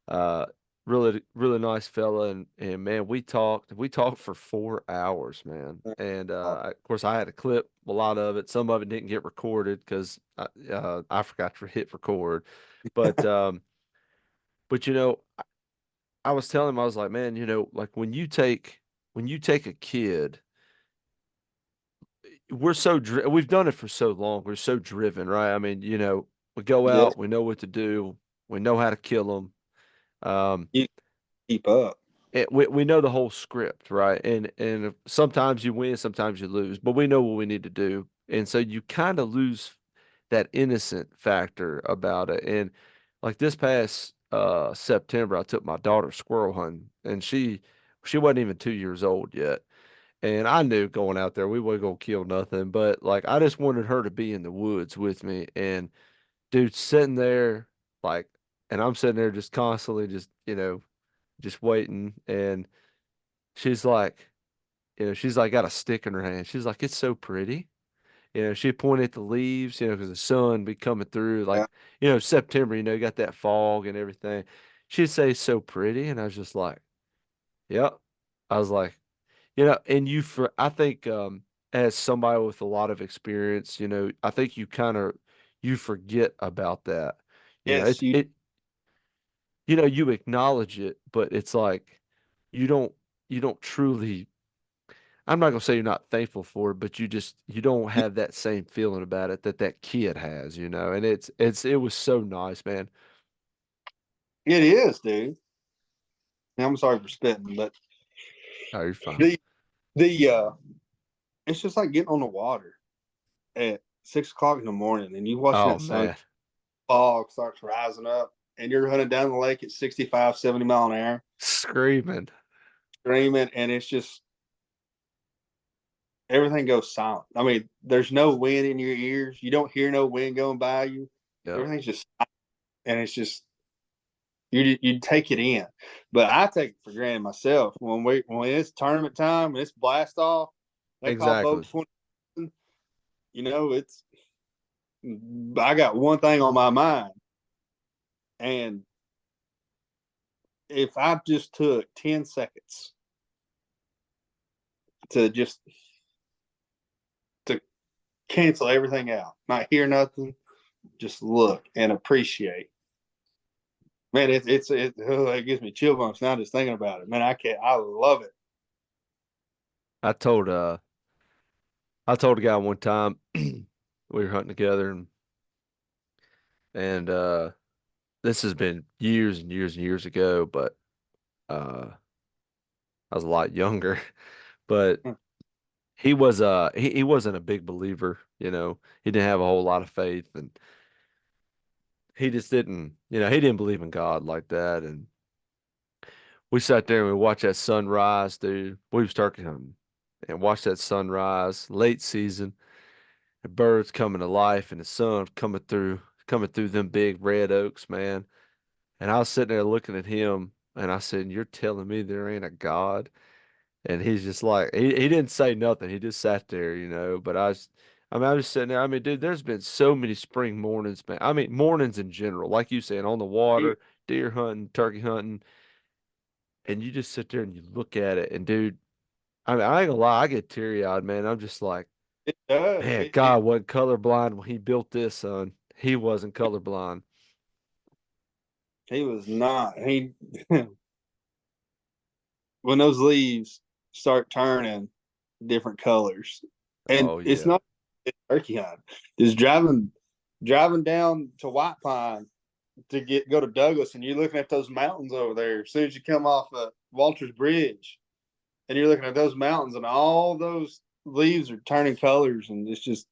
uh really really nice fella and man, we talked for 4 hours, man. And of course I had to clip a lot of it. Some of it didn't get recorded because I forgot to hit record. But but I was telling him, I was like, man, like when you take a kid, we've done it for so long. We're so driven, right? I mean, we go Yes, out, we know what to do, we know how to kill them. Um, you keep up. we know the whole script, right? And sometimes you win, sometimes you lose, but we know what we need to do. And so you kind of lose that innocent factor about it. And like this past September, I took my daughter squirrel hunting, and she wasn't even 2 years old yet. And I knew going out there we wasn't gonna kill nothing, but like I just wanted her to be in the woods with me. And dude, sitting there like, and I'm sitting there just constantly just waiting. And she's like, she's like got a stick in her hand. She's like, it's so pretty. She pointed at the leaves, because the sun be coming through, Yeah. like, September, you got that fog and everything. She'd say it's so pretty, and I was just like, yep. I was like, and I think as somebody with a lot of experience, I think you forget about that. Yes, It's you. you acknowledge it, but it's like you don't you don't truly. I'm not gonna say you're not thankful for it, but you don't have that same feeling about it that kid has. And it was so nice, man. It is, dude. I'm sorry for spitting, but Oh, you're fine. the the it's just like getting on the water at 6 o'clock in the morning, and you watching Oh that sun man, fog starts rising up, and you're running down the lake at 65, 70 mile an hour, screaming. screaming, and it's just everything goes silent. I mean, there's no wind in your ears. You don't hear no wind going by you. Yep, Everything's just silent, and it's just you take it in. But I take it for granted myself. When it's tournament time, when it's blast off, they call exactly. folks 20. It's I got one thing on my mind, and if I just took 10 seconds to just to cancel everything out, not hear nothing, just look and appreciate. Man, it gives me chill bumps now just thinking about it. Man, I love it. I told I told a guy one time we were hunting together and this has been years and years and years ago, but uh I was a lot younger. But he wasn't a big believer, you know. He didn't have a whole lot of faith and he just didn't, you know, he didn't believe in God like that. And we sat there and we watched that sunrise, dude. We was turkey hunting and watched that sunrise, late season, the birds coming to life and the sun coming through them big red oaks, man. And I was sitting there looking at him and I said, "You're telling me there ain't a God?" And he's just like, he didn't say nothing. He just sat there, you know. But I mean, I was sitting there. I mean, dude, there's been so many spring mornings, man. I mean, mornings in general, like you saying, on the water, deer hunting, turkey hunting, and you just sit there and you look at it. And dude, I mean, I ain't gonna lie, I get teary-eyed, man. I'm just like, It does. man, God wasn't colorblind when he built this, son. He wasn't colorblind. He was not. He when those leaves start turning different colors, and Oh it's yeah. not turkey hunt. Just driving down to White Pine to go to Douglas, and you're looking at those mountains over there. As soon as you come off Walters Bridge, and you're looking at those mountains, and all those leaves are turning colors, and it's just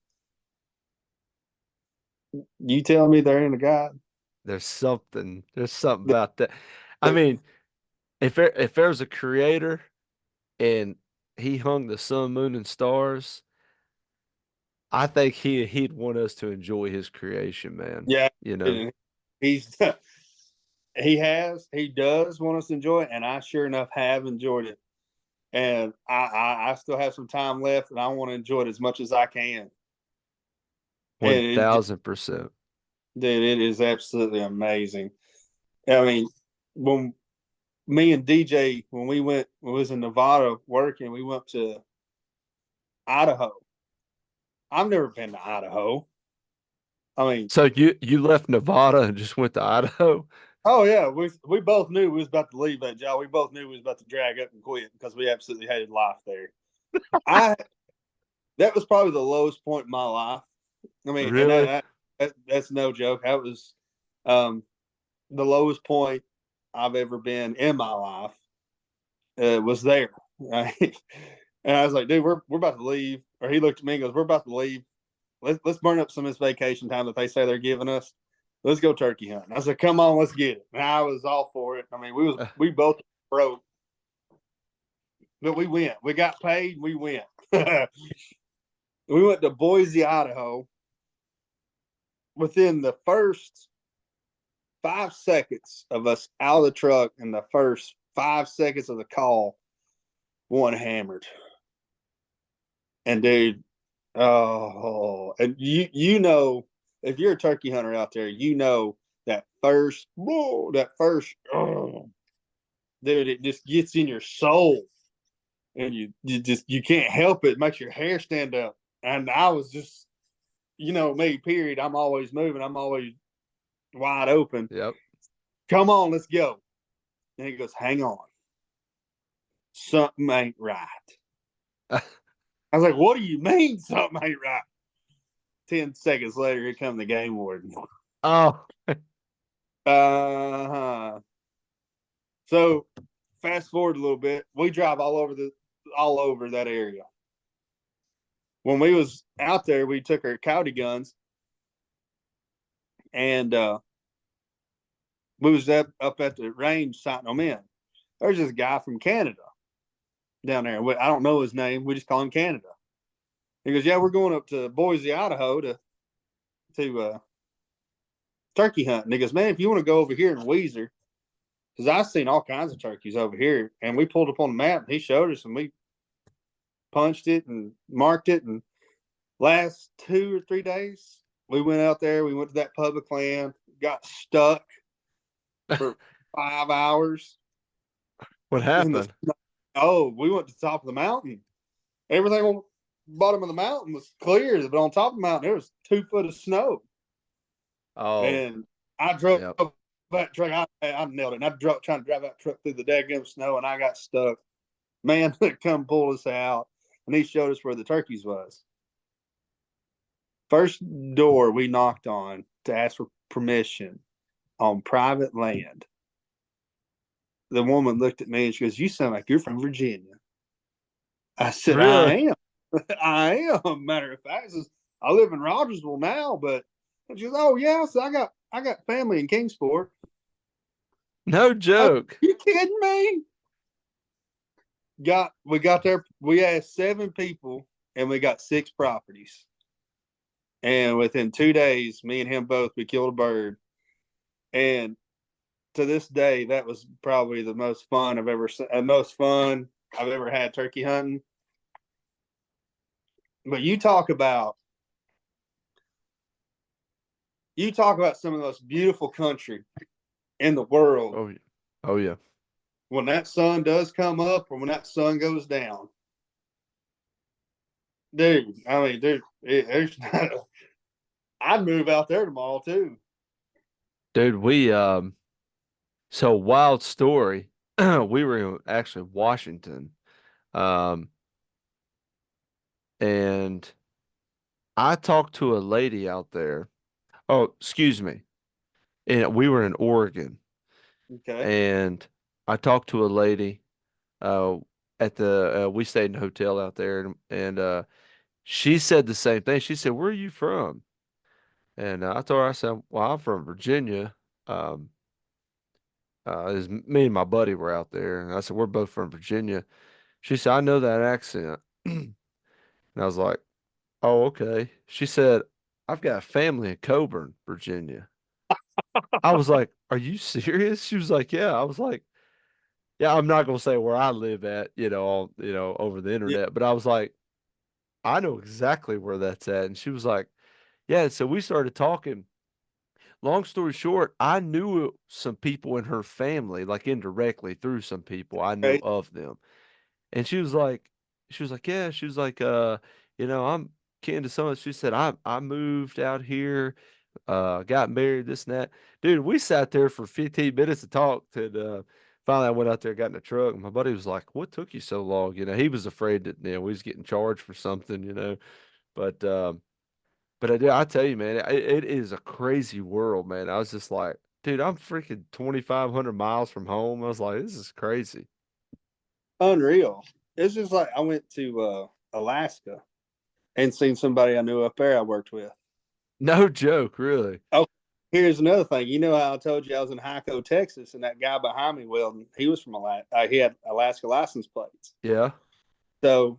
you tell me there ain't a God. There's something about that. I mean, if there's a creator and he hung the sun, moon, and stars, I think he'd want us to enjoy his creation, man. Yeah, You know, he's he does want us to enjoy it, and I sure enough have enjoyed it. And I still have some time left, and I want to enjoy it as much as I can. one And thousand percent. dude, it is absolutely amazing. I mean, when me and DJ, when we was in Nevada working, we went to Idaho. I've never been to Idaho. I mean, So you left Nevada and just went to Idaho? oh yeah, we both knew we was about to leave that job. We both knew we was about to drag up and quit because we absolutely hated life there. I That was probably the lowest point in my life. I mean, and Really? that's no joke. That was um, the lowest point I've ever been in my life. Was there, right? And I was like, dude, we're about to leave. Or he looked at me and goes, "We're about to leave. Let's burn up some of this vacation time that they say they're giving us. Let's go turkey hunting." I said, "Come on, let's get it." And I was all for it. I mean, we both broke, but we went. We got paid. We went. We went to Boise, Idaho. Within the first 5 seconds of us out of the truck, in the first 5 seconds of the call, one hammered. And dude, oh, and you know, if you're a turkey hunter out there, you know that first, whoa, that first, oh, dude, it just gets in your soul, and you can't help it. It makes your hair stand up. And I was just, you know, me. Period. I'm always moving. I'm always wide open. Yep. Come on, let's go. And he goes, "Hang on, something ain't right." I was like, "What do you mean something ain't right?" 10 seconds later, here come the game warden. Oh, Uh-huh. So fast forward a little bit, we drive all over that area. When we was out there, we took our coyote guns and we was up at the range sighting them in. There's this guy from Canada down there. I don't know his name. We just call him Canada. He goes, "Yeah, we're going up to Boise, Idaho to turkey hunting." He goes, "Man, if you want to go over here in Weezer," because I've seen all kinds of turkeys over here, and we pulled up on the map. And he showed us, and we punched it and marked it. And last 2 or 3 days, We went out there. We went to that public land. Got stuck for 5 hours What in the. happened? Oh, we went to the top of the mountain. Everything on the bottom of the mountain was clear, but on top of the mountain there was 2 foot of snow. Oh, And I drove yep. that truck. I nailed it. And I trying to drive that truck through the daggum snow, and I got stuck. Man that come pull us out, and he showed us where the turkeys was. First door we knocked on to ask for permission on private land. The woman looked at me and she goes, "You sound like you're from Virginia." I said, "I Really? am. I am." Matter of fact, says, "I live in Rogersville now, but," and she goes, "Oh yeah, so I got family in Kingsport." No Are joke. you kidding me? We got there. We asked 7 people, and we got 6 properties. And within 2 days, me and him both, we killed a bird. And to this day, that was probably the most fun I've ever had turkey hunting. But you talk about some of the most beautiful country in the world. Oh, oh yeah. When that sun does come up or when that sun goes down, dude. I mean, there's not. I'd move out there tomorrow too. Dude, so wild story. We were in actually Washington. Um, and I talked to a lady out there. Oh, excuse me. And we were in Oregon, Okay. and I talked to a lady uh at the we stayed in a hotel out there, and she said the same thing. She said, "Where are you from?" And I told her, I said, "Well, I'm from Virginia." Um me and my buddy were out there, and I said, "We're both from Virginia." She said, "I know that accent." And I was like, "Oh, okay." She said, "I've got family in Coburn, Virginia." I was like, "Are you serious?" She was like, "Yeah." I was like, "Yeah, I'm not gonna say where I live at, over the Yeah. internet," but I was like, "I know exactly where that's at." And she was like, "Yeah." So we started talking. Long story short, I knew some people in her family, like indirectly through some people. I knew Okay. of them. And she was like, "Yeah." She was like, I'm kin to someone." She said, I moved out here, got married, this and that." Dude, we sat there for 15 minutes to talk, and finally I went out there, got in the truck, and my buddy was like, "What took you so long?" He was afraid that, we was getting charged for something. But I tell you, man, it is a crazy world, man. I was just like, dude, I'm freaking 2,500 miles from home. I was like, this is crazy. Unreal. It's just like I went to Alaska and seen somebody I knew up there I worked with. No joke, really. Oh, here's another thing. You know how I told you I was in Hyco, Texas, and that guy behind me welding, he was from Alaska. He had Alaska license plates. Yeah. So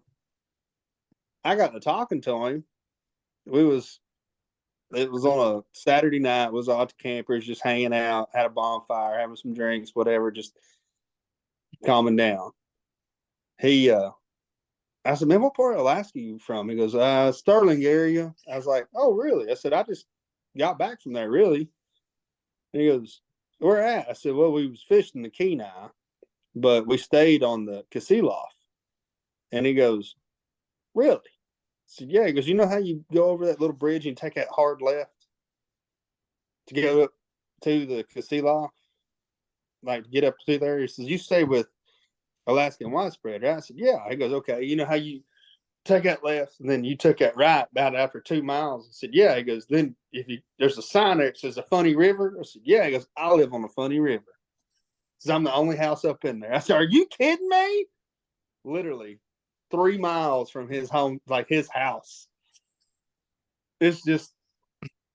I got to talking to him. We was It was on a Saturday night. It was all the campers just hanging out, had a bonfire, having some drinks, whatever, just calming down. He I said, "Man, what part of Alaska you from?" He goes, "Sterling area." I was like, "Oh, really?" I said, "I just got back from there, really." And he goes, "Where at?" I said, "Well, we was fishing the Kenai, but we stayed on the Kasilof." And he goes, "Really?" I said, "Yeah." He goes, "You know how you go over that little bridge and take that hard left to go up to the Kasilof, like to get up to there?" He says, "You stay with Alaskan Widespread, right?" I said, "Yeah." He goes, "Okay, you know how you take that left and then you took that right about after 2 miles?" I said, "Yeah." He goes, "Then if you there's a sign there that says a funny river." I said, "Yeah." He goes, "I live on a funny river." Says, "I'm the only house up in there." I said, "Are you kidding me?" Literally 3 miles from his home, like his house. It's just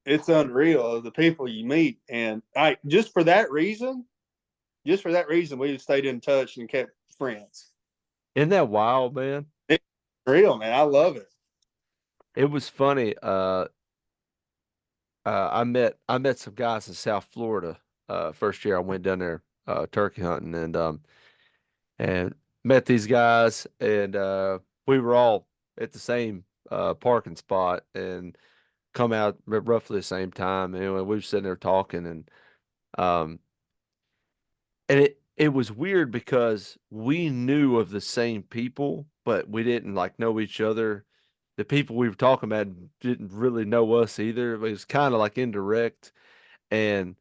it's unreal of the people you meet. And I just for that reason, we stayed in touch and kept friends. Isn't that wild, man? It's real, man. I love it. It was funny. I met some guys in South Florida. First year I went down there turkey hunting, and met these guys, and we were all at the same parking spot, and come out roughly the same time. Anyway, we were sitting there talking, um, and it was weird because we knew of the same people, but we didn't like know each other. The people we were talking about didn't really know us either. It was kind of like indirect. And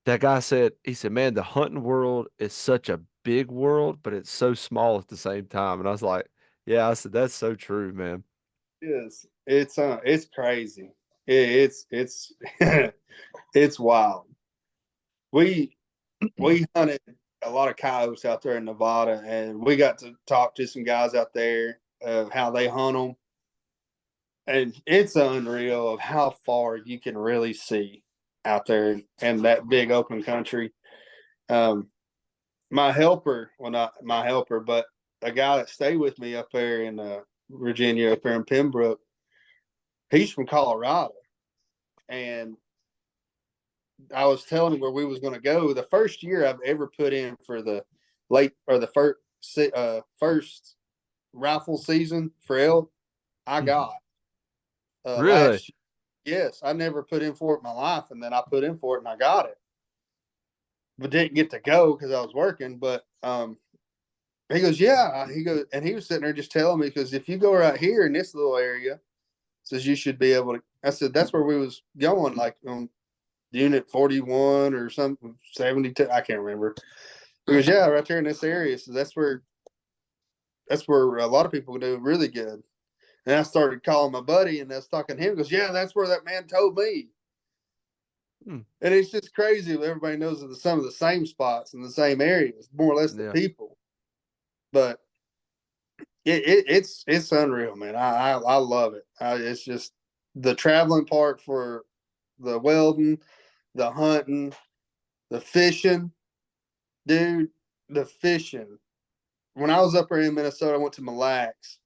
that guy said, he said, man, the hunting world is such a big world, but it's so small at the same time. And I was like, yeah, I said, that's so true, man. Yes, it's crazy. It's it's wild. We we hunted a lot of coyotes out there in Nevada, and we got to talk to some guys out there of how they hunt them, and it's unreal of how far you can really see out there in that big open country. Um, my helper, well, not my helper, but a guy that stayed with me up there in Virginia, up there in Pembroke, he's from Colorado, and I was telling him where we was going to go. The first year I've ever put in for the late or the first rifle season for elk, I Mhm. got Really? last year. Yes, I never put in for it in my life, and then I put in for it and I got it, but didn't get to go because I was working. But he goes, yeah. He goes, and he was sitting there just telling me because if you go right here in this little area, says you should be able to. I said that's where we was going, like on Unit 41 or something 72. I can't remember. He goes, yeah, right there in this area. So that's where a lot of people do really good. And I started calling my buddy and I was talking to him. He goes, yeah, that's where that man told me. Hmm. And it's just crazy. Everybody knows some of the same spots in the same areas, more or less the Yeah. people. But it's unreal, man. I love it. It's just the traveling part for the welding, the hunting, the fishing, dude. The fishing. When I was up there in Minnesota, I went to Mille Lacs,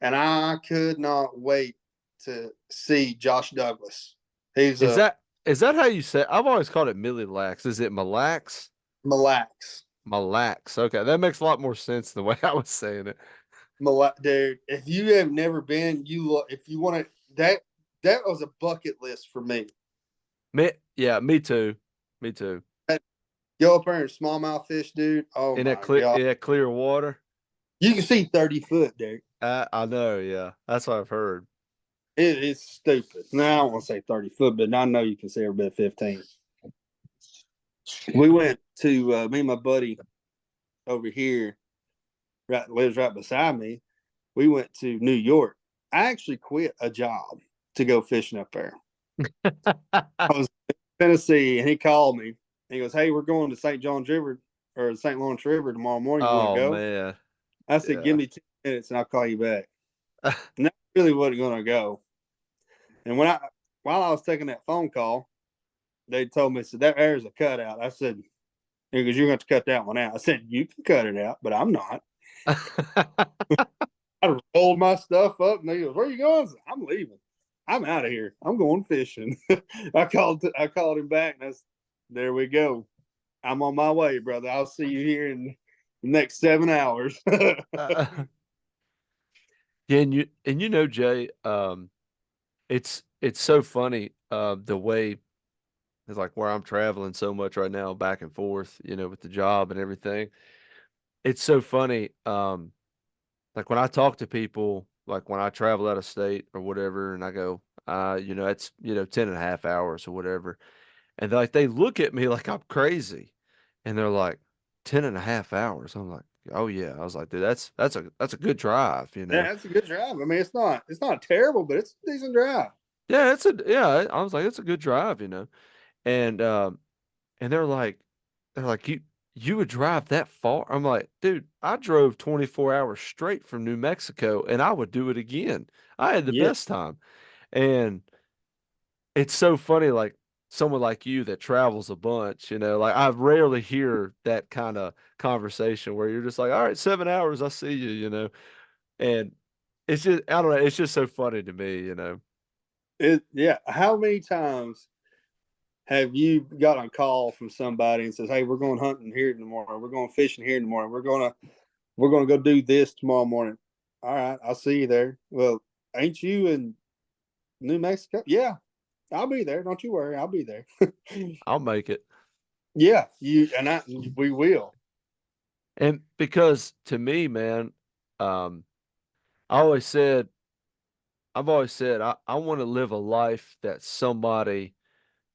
and I could not wait to see Josh Douglas. He's Is a that is that how you say? I've always called it Millie Lax. Is it Mille Lacs? Mille Lacs. Mille Lacs. Okay, that makes a lot more sense the way I was saying it. Dude, if you have never been, if you want to, that was a bucket list for me. Me, yeah, me too. Me too. Go up there and smallmouth fish, dude. Oh my god, In that clear water. you can see 30 foot, dude. I know, yeah. That's what I've heard. It's stupid. No, I don't want to say 30 foot, but I know you can see every bit 15. We went to me and my buddy over here, right lives right beside me. We went to New York. I actually quit a job to go fishing up there. I was in Tennessee, and he called me. He goes, "Hey, we're going to St. John's River or St. Lawrence River tomorrow morning. You want to Oh go?" man. I said, "Give Yeah. me 10 minutes, and I'll call you back." And I really wasn't going to go. And while I was taking that phone call, they told me, "said that there's a cutout." I said, "Because you're going to cut that one out." I said, "You can cut it out, but I'm not." I rolled my stuff up, and he goes, "Where are you going?" I said, "I'm leaving. I'm out of here. I'm going fishing." I called him back, and there we go. I'm on my way, brother. I'll see you here in the next 7 hours. Yeah, and you know, Jay, it's so funny, the way it's like where I'm traveling so much right now, back and forth, with the job and everything. It's so funny. Like when I talk to people, like when I travel out of state or whatever, and I go, it's 10 and a half hours or whatever. And like they look at me like I'm crazy. And they're like, 10 and a half hours. I'm like, oh yeah. I was like, dude, that's a good drive. Yeah, that's a good drive. I mean, it's not terrible, but it's a decent drive. Yeah, yeah, I was like, it's a good drive. And and they're like, you would drive that far? I'm like, dude, I drove 24 hours straight from New Mexico and I would do it again. I had the Yeah, best time. And it's so funny, like someone like you that travels a bunch, like I rarely hear that kind of conversation where you're just like, all right, 7 hours, I see you. And it's just, I don't know, it's just so funny to me. yeah. How many times have you got a call from somebody and says, "Hey, we're going hunting here tomorrow. We're going fishing here tomorrow. We're gonna go do this tomorrow morning." All right, I'll see you there. Well, ain't you in New Mexico. Yeah, I'll be there. Don't you worry. I'll be there. I'll make it. Yeah, you and I. We will. And because to me, man, um, I always said, I've always said, I want to live a life that somebody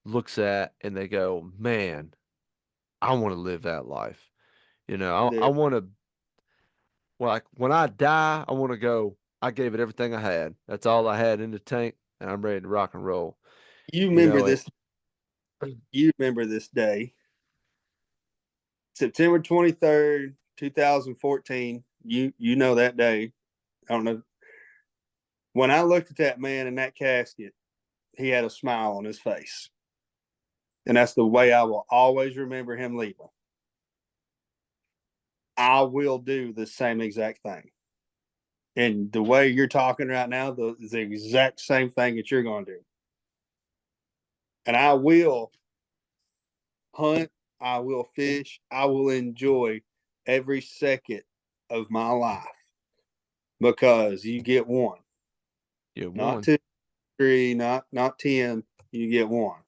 looks at and they go, man, I want to live that life. I Dude, want to, like, when I die, I want to go, I gave it everything I had. That's all I had in the tank, and I'm ready to rock and roll. you You remember know, it, this? You remember this day, September 23rd, 2014. You know that day. I don't know. When I looked at that man in that casket, he had a smile on his face, and that's the way I will always remember him leaving. I will do the same exact thing. And the way you're talking right now, the exact same thing that you're going to do. And I will hunt, I will fish, I will enjoy every second of my life because you get one, you not won. two, three, not 10. You get one,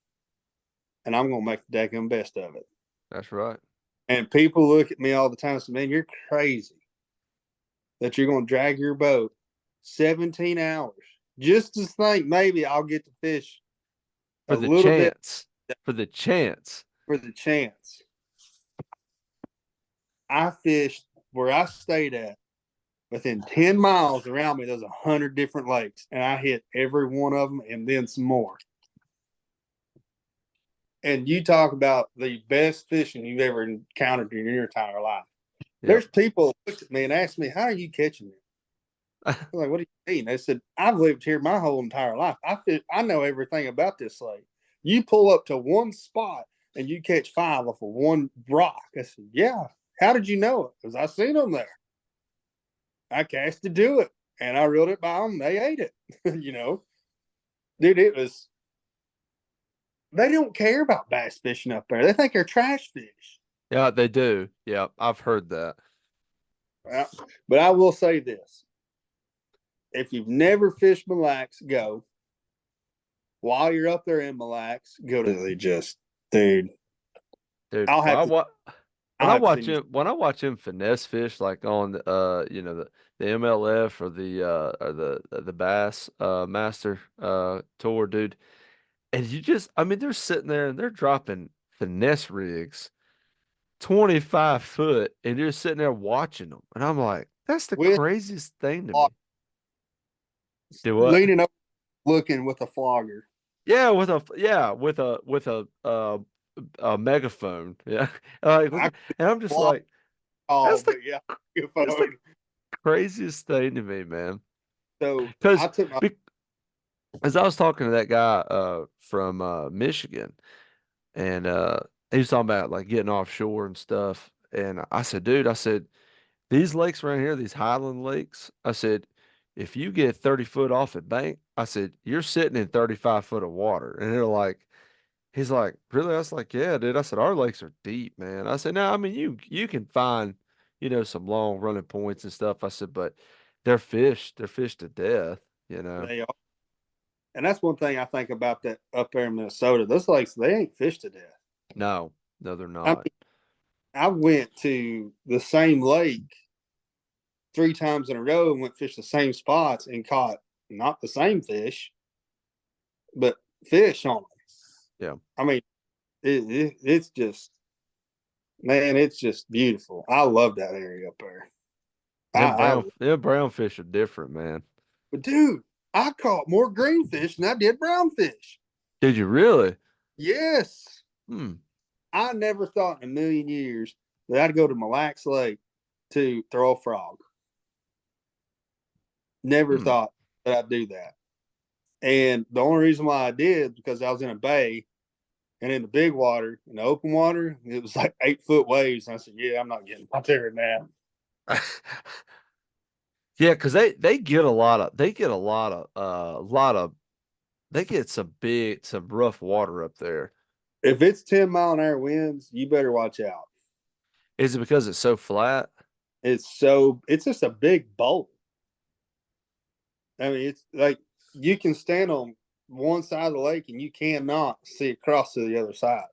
and I'm gonna make the daggum best of it. That's right. And people look at me all the time and say, "Man, you're crazy that you're gonna drag your boat 17 hours just to think maybe I'll get to fish For a the little bit chance. For the chance. for the chance." I fished where I stayed at. Within 10 miles around me, there's 100 different lakes, and I hit every one of them and then some more. And you talk about the best fishing you've ever encountered in your entire life. Yep. There's people who looked at me and asked me, "How are you catching it?" I'm like, "What do you mean?" They said, "I've lived here my whole entire life. I know everything about this lake. You pull up to one spot and you catch five off of one rock." I said, "Yeah. How did you know it?" Because I seen them there. I cast to do it, and I reeled it by them. They ate it. you know, dude, it was. They don't care about bass fishing up there. They think they're trash fish. Yeah, they do. Yeah, I've heard that. Well, but I will say this: if you've never fished Mille Lacs, go. While you're up there in Mille Lacs, go to the just, dude. Dude, I'll have to. when I'll I have to watch send you. him when I watch him finesse fish like on the MLF or the Bass Master tour, dude. And you just I mean they're sitting there and they're dropping finesse rigs 25 foot and you're sitting there watching them. And I'm like, that's the With craziest thing to me. Do what? leaning up, looking with a flogger. Yeah, with a megaphone. Yeah. Like I and I'm just flog like, all, that's the but yeah, that's the phone. craziest thing to me, man. So I Because took my as I was talking to that guy from Michigan, and he was talking about like getting offshore and stuff, and I said, dude, I said these lakes around here, these highland lakes, I said, if you get 30 foot off at bank, I said you're sitting in 35 foot of water, and they're like. He's like, really? I was like, yeah, dude. I said, our lakes are deep, man. I said, no, I mean, you can find, some long running points and stuff. I said, but they're fished to death, you know. they are, and that's one thing I think about that up there in Minnesota. Those lakes, they ain't fished to death. No, no, they're I not. mean, I went to the same lake 3 times in a row and went fish the same spots and caught not the same fish, but fish on them. Yeah. I mean, it's just, man, it's just beautiful. I love that area up there. Them brown fish are different, man. But dude, I caught more greenfish than I did brownfish. Did you really? Yes. Hmm. I never thought in a million years that I'd go to Mille Lacs Lake to throw a frog. Never Hmm. thought that I'd do that. And the only reason why I did because I was in a bay and in the big water, in the open water, it was like 8 foot waves. And I said, "Yeah, I'm not getting out there now." Yeah, because they get a lot of they get some rough water up there. If it's 10-mile-an-hour winds, you better watch out. Is it because it's so flat? It's just a big bowl. I mean, it's like you can stand on one side of the lake and you cannot see across to the other side.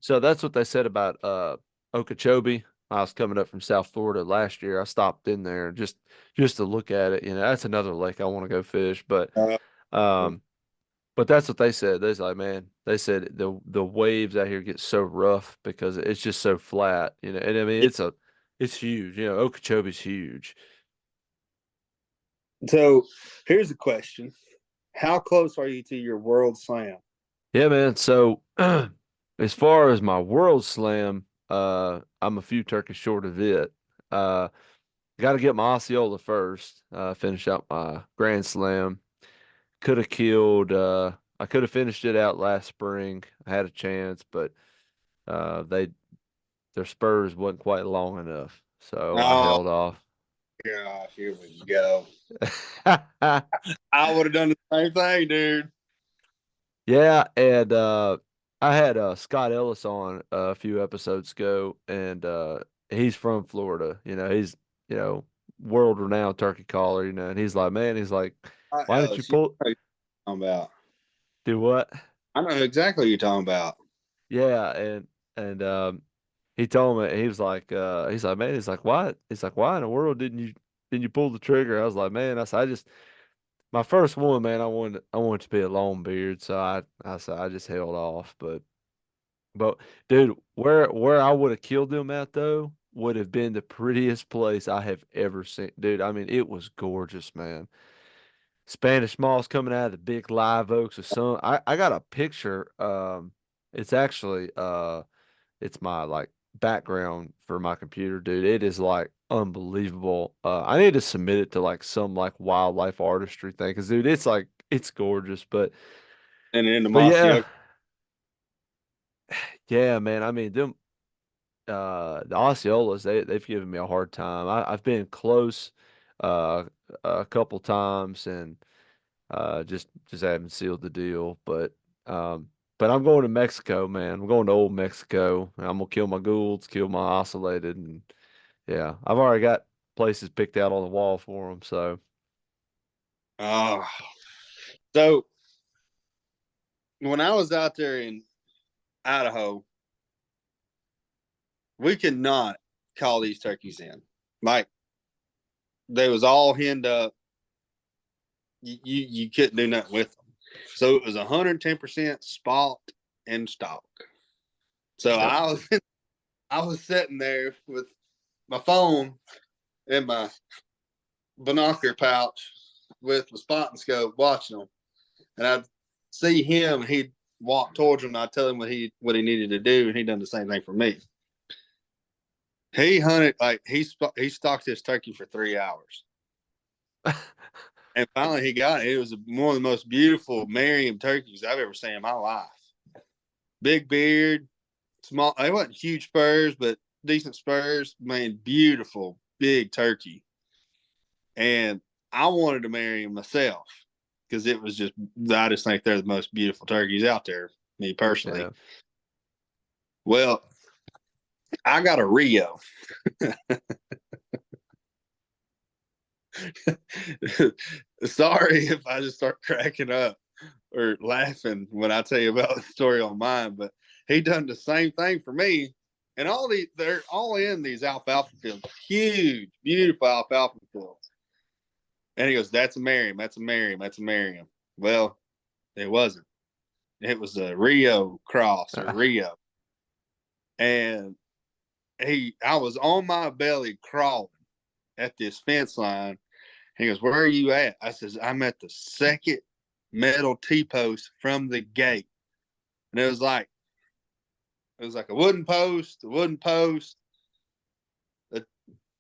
So that's what they said about Okeechobee. I was coming up from South Florida last year. I stopped in there just to look at it. You know, that's another lake I want to go fish. Uh, Um, but that's what they said. They was like, man, they said the waves out here get so rough because it's just so flat. You know, and I mean it's huge. You know, Okeechobee's huge. so here's the question: how close are you to your world slam? Yeah, man. So as far as my world slam, I'm a few turkeys short of it. Uh, got to get my Osceola first. Finish out my Grand Slam. Could have killed. I could have finished it out last spring. I had a chance, but they their spurs wasn't quite long enough, so I Oh held off. gosh, here we go. I would have done the same thing, dude. Yeah, and I had Scott Ellis on a few episodes ago, and he's from Florida. You know, he's you know world renowned turkey caller. You know, and he's like, man, he's like, why didn't you Ellis, you pull? know who you're talking about. Do what? I know exactly what you're talking about. Yeah, and he told me he's like man he's like why in the world didn't you pull the trigger? I was like man I said I just my first one man I wanted to be a long beard so I said I just held off but dude where I would have killed them at though would have been the prettiest place I have ever seen, dude. I mean it was gorgeous, man. Spanish moss coming out of the big live oaks of sun. I got a picture. It's actually it's my like background for my computer, dude. It is like unbelievable. I need to submit it to like some like wildlife artistry thing because dude, it's like it's gorgeous. And in the But Mossy yeah, Oak. yeah, man. I mean them the Osceolas they've given me a hard time. I've been close uh a couple times and just haven't sealed the deal. But I'm going to Mexico, man. I'm going to old Mexico. I'm gonna kill my Goulds, kill my ocellated, and yeah, I've already got places picked out on the wall for them. So Oh, so when I was out there in Idaho, we could not call these turkeys in. Like they was all henned up. You couldn't do nothing with them. So it was 110% spot and stock. So yep. I was sitting there with my phone in my binocular pouch with the spot and scope watching them. And I'd see him, and he'd walk towards him, and I'd tell him what he needed to do, and he done the same thing for me. He hunted like he stalked his turkey for 3 hours, and finally he got it. It was one of the most beautiful Merriam turkeys I've ever seen in my life. Big beard, small. They wasn't huge spurs, but decent spurs. Man, beautiful big turkey. And I wanted to marry him myself because it was just I just think they're the most beautiful turkeys out there. Me personally. Yeah. Well, I got a Rio. Sorry if I just start cracking up or laughing when I tell you about the story on mine, but he done the same thing for me. And they're all in these alfalfa fields, huge, beautiful alfalfa fields. And he goes, "That's a Merriam, that's a Merriam, that's a Merriam." Well, it wasn't. It was a Rio cross or Rio. And I was on my belly crawling at this fence line. He goes, "Where are you at?" I says, "I'm at the second metal T-post from the gate." And it was like a wooden post, a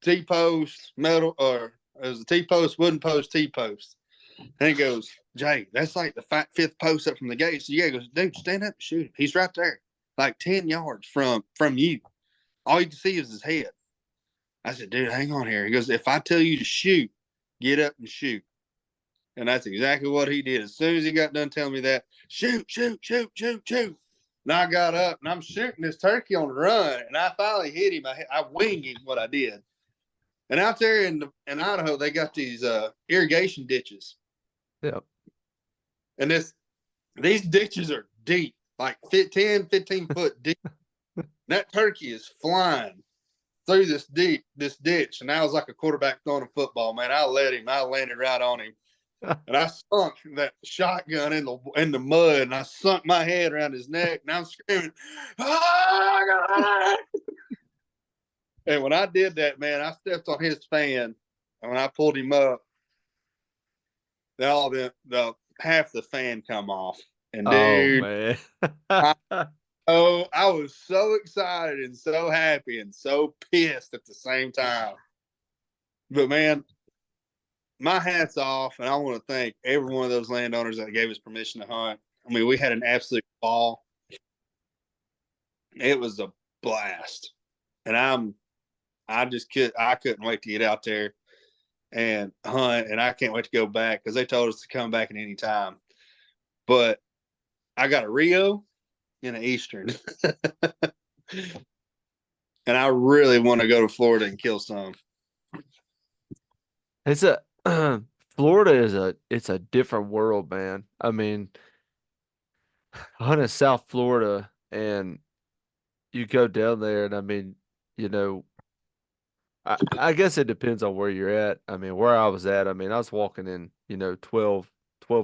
T-post, metal, or it was a T-post, wooden post, T-post. And he goes, "Jay, that's like the fifth post up from the gate." So yeah, he goes, "Dude, stand up and shoot him. He's right there, like 10 yards from you. All you can see is his head." I said, "Dude, hang on here." He goes, "If I tell you to shoot, get up and shoot." And that's exactly what he did. As soon as he got done telling me that, shoot, shoot, shoot, shoot, shoot. And I got up and I'm shooting this turkey on the run. And I finally hit him. I winged him what I did. And out there in Idaho, they got these irrigation ditches, Yeah. and these ditches are deep, like 10, 15 foot deep. That turkey is flying through this ditch, and I was like a quarterback throwing a football. Man, I let him. I landed right on him, and I sunk that shotgun in the mud, and I sunk my head around his neck, and I'm screaming, "Ah!" And when I did that, man, I stepped on his fan, and when I pulled him up, all the half the fan come off. And Oh dude, man. I, oh, I was so excited and so happy and so pissed at the same time. But man, my hat's off, and I want to thank every one of those landowners that gave us permission to hunt. I mean, we had an absolute ball. It was a blast, and I couldn't wait to get out there and hunt, and I can't wait to go back because they told us to come back at any time. But I got a Rio and an Eastern, and I really want to go to Florida and kill some. It's a Florida is it's a different world, man. I mean, I hunted South Florida and you go down there and I mean, you know, I guess it depends on where you're at. I mean, where I was at, I mean, I was walking in, 12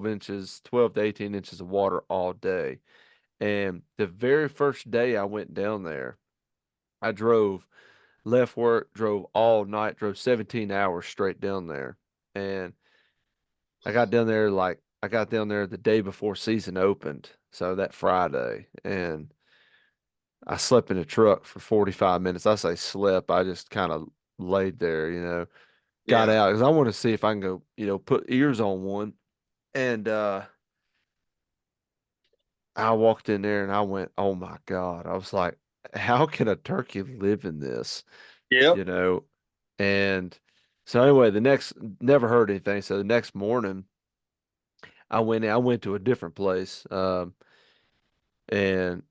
inches, 12 to 18 inches of water all day. And the very first day I went down there, I left work, drove all night, drove 17 hours straight down there. And I got down there the day before season opened, so that Friday, and I slept in a truck for 45 minutes. I say slept, I just kind of laid there, got Yeah. out because I want to see if I can go, put ears on one. And I walked in there and I went, oh my God. I was like, how can a turkey live in this? Yep. You know? And so anyway, never heard anything. So the next morning I went to a different place. And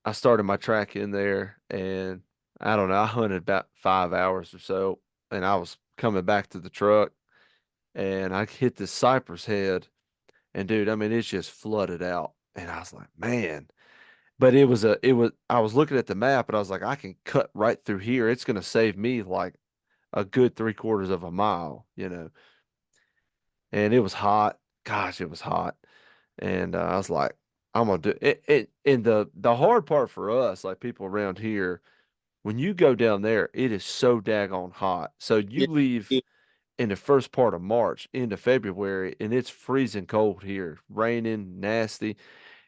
I started my track in there and I don't know, I hunted about 5 hours or so and I was coming back to the truck and I hit this cypress head and dude, I mean, it's just flooded out. And I was like, man, but I was looking at the map and I was like, I can cut right through here. It's going to save me like a good 3/4 of a mile. And it was hot. Gosh, it was hot. And I was like, I'm gonna do it. And the hard part for us, like people around here, when you go down there, it is so daggone hot. So you leave Yeah. in the first part of March into February, and it's freezing cold here, raining, nasty.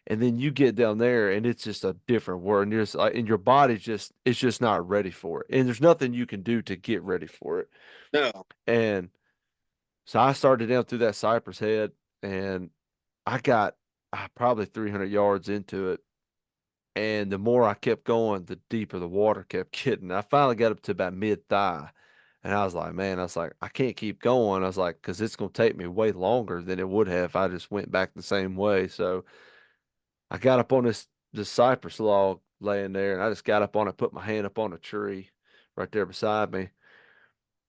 And then you get down there, and it's just a different world. And you're just like, and your body's just it's just not ready for it. And there's nothing you can do to get ready for it. No. And so I started down through that cypress head, and I got probably 300 yards into it. And the more I kept going, the deeper the water kept getting. I finally got up to about mid thigh. And I was like, man, I was like, I can't keep going. I was like, because it's going to take me way longer than it would have if I just went back the same way. So I got up on this cypress log laying there, and I just got up on it, put my hand up on a tree right there beside me.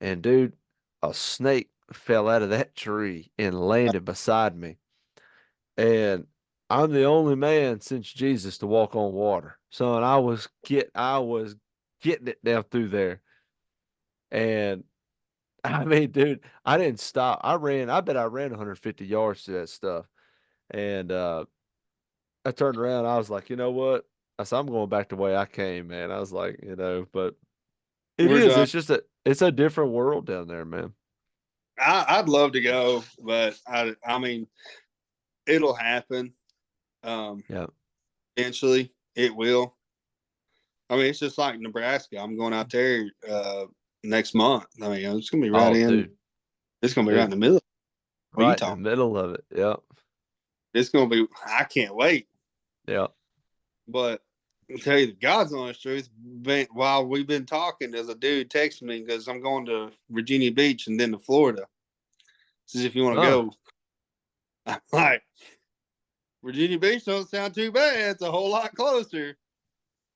And dude, a snake fell out of that tree and landed beside me. And I'm the only man since Jesus to walk on water. Son, I was getting it down through there. And I mean, dude, I didn't stop. I bet I ran 150 yards to that stuff. And I turned around, I was like, you know what? I said, I'm going back the way I came, man. I was like, but We're done. it's a different world down there, man. I'd love to go, but I mean, it'll happen. Um, Yeah. Eventually, it will. I mean, it's just like Nebraska. I'm going out there next month. I mean, it's gonna be right Oh, in. dude, It's gonna be right in dude, the middle. What are you right in the talking? middle of it. Yeah. It's gonna be. I can't wait. Yeah. But I'll tell you the God's honest truth. While we've been talking, there's a dude texting me because I'm going to Virginia Beach and then to Florida. Says if you want to Oh, go. I'm like, Virginia Beach don't sound too bad. It's a whole lot closer.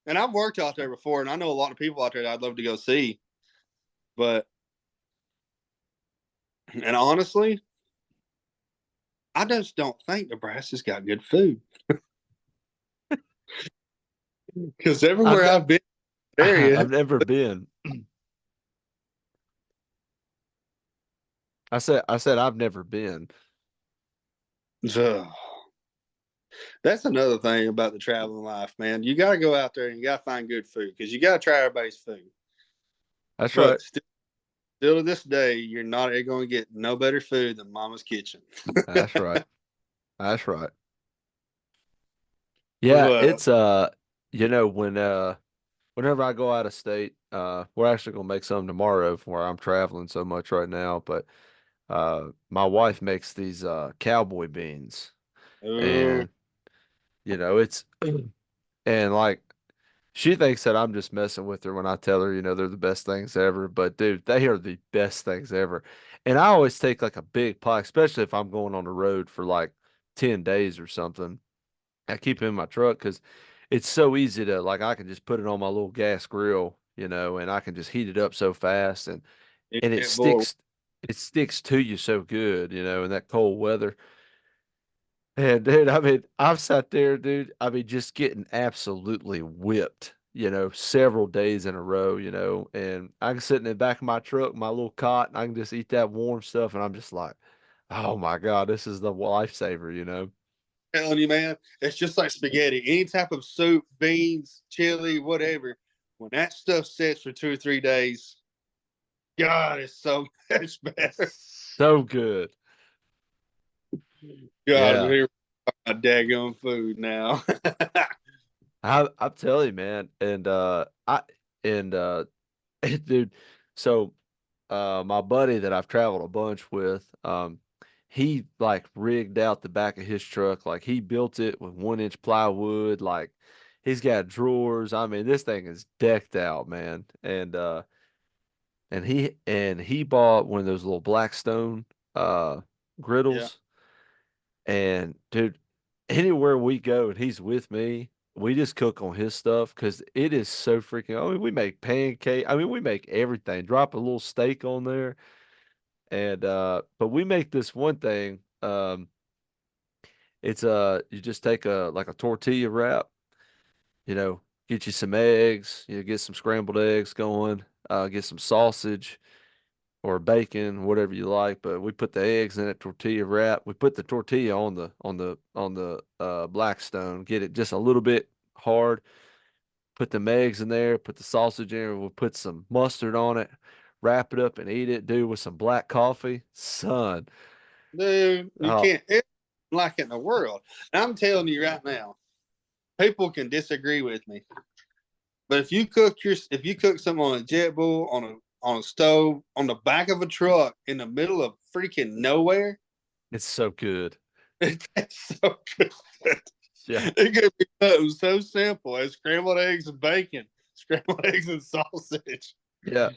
And I've worked out there before, and I know a lot of people out there that I'd love to go see. But And honestly, I just don't think Nebraska's got good food because I've everywhere ne- I've been in the I've area, never been. I said I've never been. ugh, that's another thing about the traveling life, man. You got to go out there and you got to find good food because you got to try everybody's food. That's right. But still to this day, you're not going to get no better food than Mama's Kitchen. That's right. That's right. Yeah, But it's whenever I go out of state, we're actually gonna make some tomorrow from where I'm traveling so much right now, but my wife makes these cowboy beans uh, and it's and like she thinks that I'm just messing with her when I tell her, they're the best things ever, but dude, they are the best things ever. And I always take like a big pot, especially if I'm going on the road for like 10 days or something. I keep it in my truck because it's so easy to like I can just put it on my little gas grill, and I can just heat it up so fast and yeah, boy, it sticks to you so good, in that cold weather. And dude, I mean, I've sat there, dude, I mean, just getting absolutely whipped, several days in a row, and I can sit in the back of my truck, my little cot, and I can just eat that warm stuff, and I'm just like, oh my God, this is the lifesaver. telling you, man, it's just like spaghetti. Any type of soup, beans, chili, whatever. When that stuff sits for 2 or 3 days, God, it's so much better. It's so good. God, Yeah. here my daggone food now. I'm telling you, man, and dude, so my buddy that I've traveled a bunch with, he like rigged out the back of his truck, like he built it with 1 inch plywood, like he's got drawers. I mean, this thing is decked out, man. And he bought one of those little Blackstone uh Yeah. griddles. And dude, anywhere we go and he's with me, we just cook on his stuff because it is so freaking. I mean, we make pancake. I mean, we make everything. Drop a little steak on there, and but we make this one thing. It's you just take a like a tortilla wrap, get you some eggs, get some scrambled eggs going, get some sausage or bacon, whatever you like. But we put the eggs in that tortilla wrap. We put the tortilla on the Blackstone, get it just a little bit hard. Put the eggs in there, put the sausage in there. We'll put some mustard on it, wrap it up and eat it, dude, with some black coffee. Son, Dude, you oh, can't it's like it in the world. And I'm telling you right now, people can disagree with me. But if you cook something on a jet bull, on a stove, on the back of a truck in the middle of freaking nowhere, it's so good. it tastes so good. Yeah. It could be something so simple as scrambled eggs and bacon, scrambled eggs and sausage. Yeah.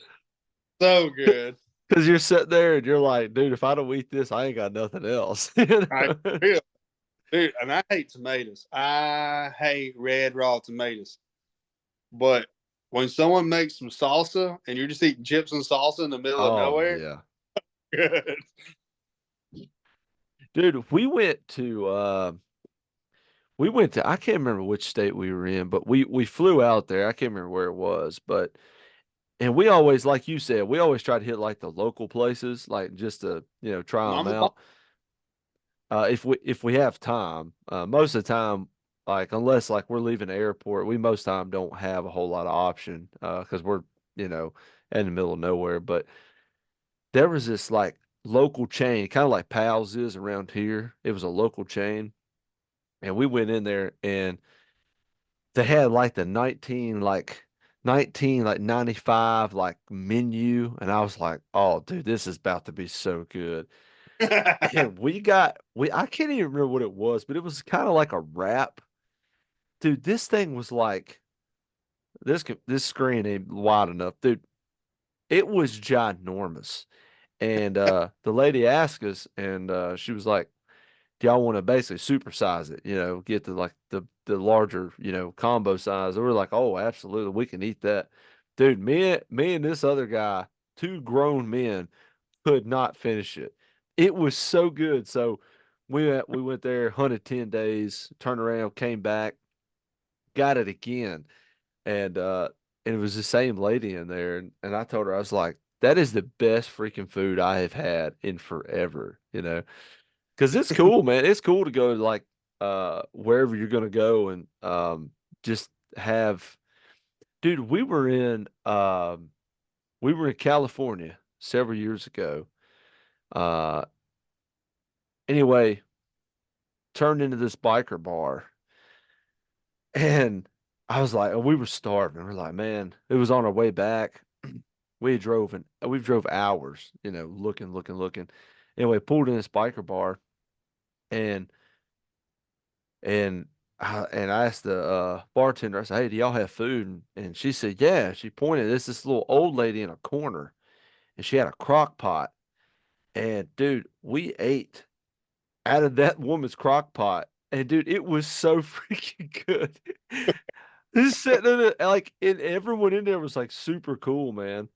So good. Because you're sitting there and you're like, dude, if I don't eat this, I ain't got nothing else. I feel dude, and I hate tomatoes. I hate red raw tomatoes. But when someone makes some salsa and you're just eating chips and salsa in the middle of Oh nowhere, yeah. good. Dude, we went to I can't remember which state we were in, but we flew out there. I can't remember where it was, but and we always, like you said, we always try to hit like the local places, like just to, try them Mama, out. If we have time, most of the time, like unless like we're leaving the airport, we most time don't have a whole lot of option, because we're, you know, in the middle of nowhere. But there was this like local chain, kind of like Pal's is around here. It was a local chain, and we went in there and they had like the 19 like 95 like menu, and I was like, oh dude, this is about to be so good. And we I can't even remember what it was, but it was kind of like a wrap. Dude, this thing was like this screen ain't wide enough, dude. It was ginormous. And the lady asked us, and she was like, do y'all want to basically supersize it, get the larger, combo size? And we're like, oh, absolutely, we can eat that. Dude, me and this other guy, two grown men, could not finish it. It was so good. So we went there, hunted 10 days, turned around, came back, got it again. And it was the same lady in there. And I told her, I was like, that is the best freaking food I have had in forever, you know? Because it's cool, man. It's cool to go like wherever you're gonna go and just have dude, we were in California several years ago. Uh anyway, turned into this biker bar and I was like, oh, we were starving. We're like, man, it was on our way back. We drove hours, you know, looking. Anyway, pulled in this biker bar and and and I asked the bartender, I said, hey, do y'all have food? And she said, yeah. She pointed, there's this little old lady in a corner and she had a crock pot. And dude, we ate out of that woman's crock pot. And dude, it was so freaking good. Just sitting in it, like, and everyone in there was like super cool, man.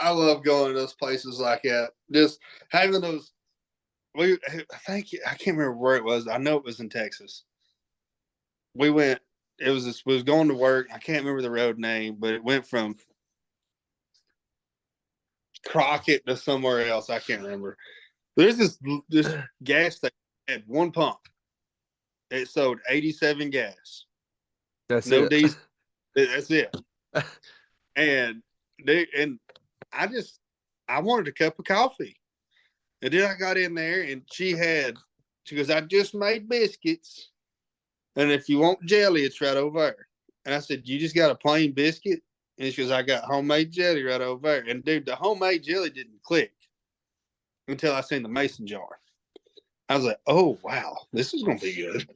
I love going to those places like that. Just having those. I can't remember where it was. I know it was in Texas. We went. We was going to work. I can't remember the road name, but it went from Crockett to somewhere else. I can't remember. There's this gas station had one pump. It sold 87 gas, That's no it. diesel. That's it. And I just I wanted a cup of coffee. And then I got in there and she goes, I just made biscuits. And if you want jelly, it's right over there. And I said, you just got a plain biscuit? And she goes, I got homemade jelly right over there. And dude, the homemade jelly didn't click until I seen the mason jar. I was like, oh, wow, this is going to be good.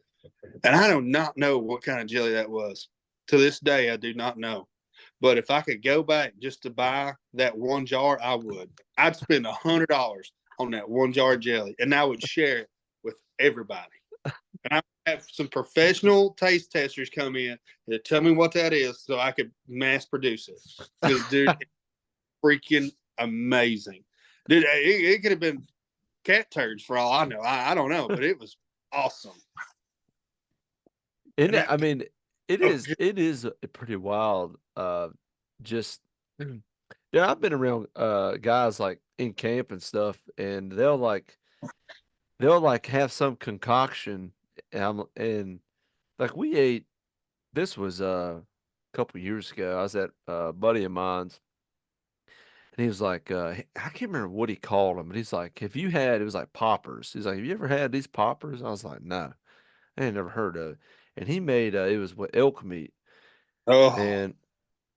And I do not know what kind of jelly that was. To this day, I do not know. But if I could go back just to buy that one jar, I would. I'd spend $100 on that one jar of jelly, and I would share it with everybody. And I would have some professional taste testers come in to tell me what that is, so I could mass produce it. Because, dude, it's freaking amazing. Dude, it could have been cat turds for all I know. I don't know, but it was awesome. And And I that, mean, oh, it is pretty wild. Just yeah, I've been around guys like in camp and stuff, and they'll like have some concoction, and like we ate. This was a couple years ago. I was at a buddy of mine's, and he was like, I can't remember what he called them, but he's like, "Have you had?" It was like poppers. He's like, "Have you ever had these poppers?" And I was like, "No, I ain't never heard of it." And he made it was with elk meat, oh, and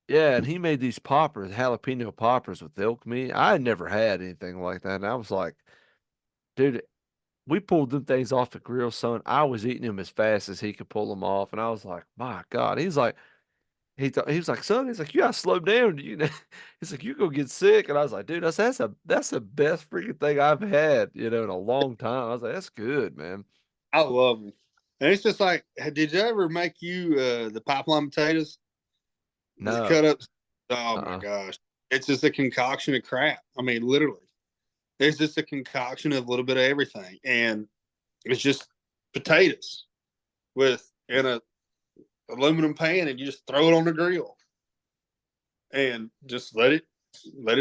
yeah, and he made these poppers, jalapeno poppers with elk meat. I had never had anything like that, and I was like, dude, we pulled them things off the grill, son. I was eating them as fast as he could pull them off, and I was like, my God. He's like, he was like, son, he's like, you gotta slow down. You know, he's like, you go get sick, and I was like, dude, that's the best freaking thing I've had, you know, in a long time. I was like, that's good, man. I love them. And it's just like, did you ever make you the pipeline potatoes? The No, cut ups? Oh my uh-uh. gosh. It's just a concoction of crap. I mean, literally. It's just a concoction of a little bit of everything. And it's just potatoes with in a aluminum pan and you just throw it on the grill and just let it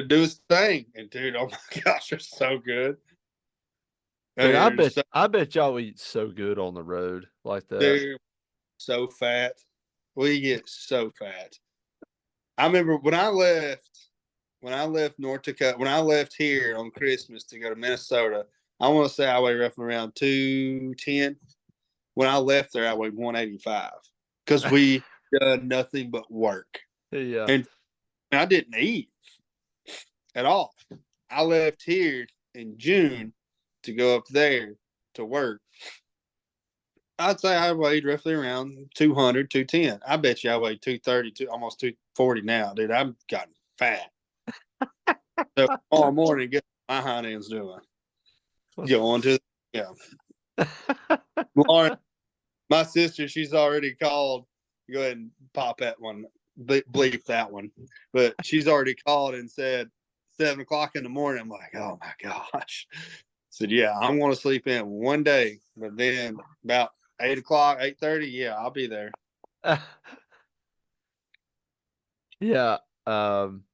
do its thing. And dude, oh my gosh, they're so good. I Dude, mean, I bet y'all eat so good on the road like that. they're so fat. We get so fat. I remember when I left North Dakota, when I left here on Christmas to go to Minnesota, I want to say I weighed roughly around 210. When I left there, I weighed 185 because we done nothing but work. Yeah. And I didn't eat at all. I left here in June to go up there to work. I'd say I weighed roughly around 200, 210. I bet you I weighed 230, almost 240 now, dude. I've gotten fat. So tomorrow morning, get my hind ends doing. Going to, yeah. Lauren, my sister, she's already called. Go ahead and pop that one, bleep that one. But she's already called and said 7 o'clock in the morning. I'm like, oh my gosh. I said, yeah, I'm going to sleep in one day, but then about 8 o'clock, 8:30, yeah, I'll be there. Yeah. Um,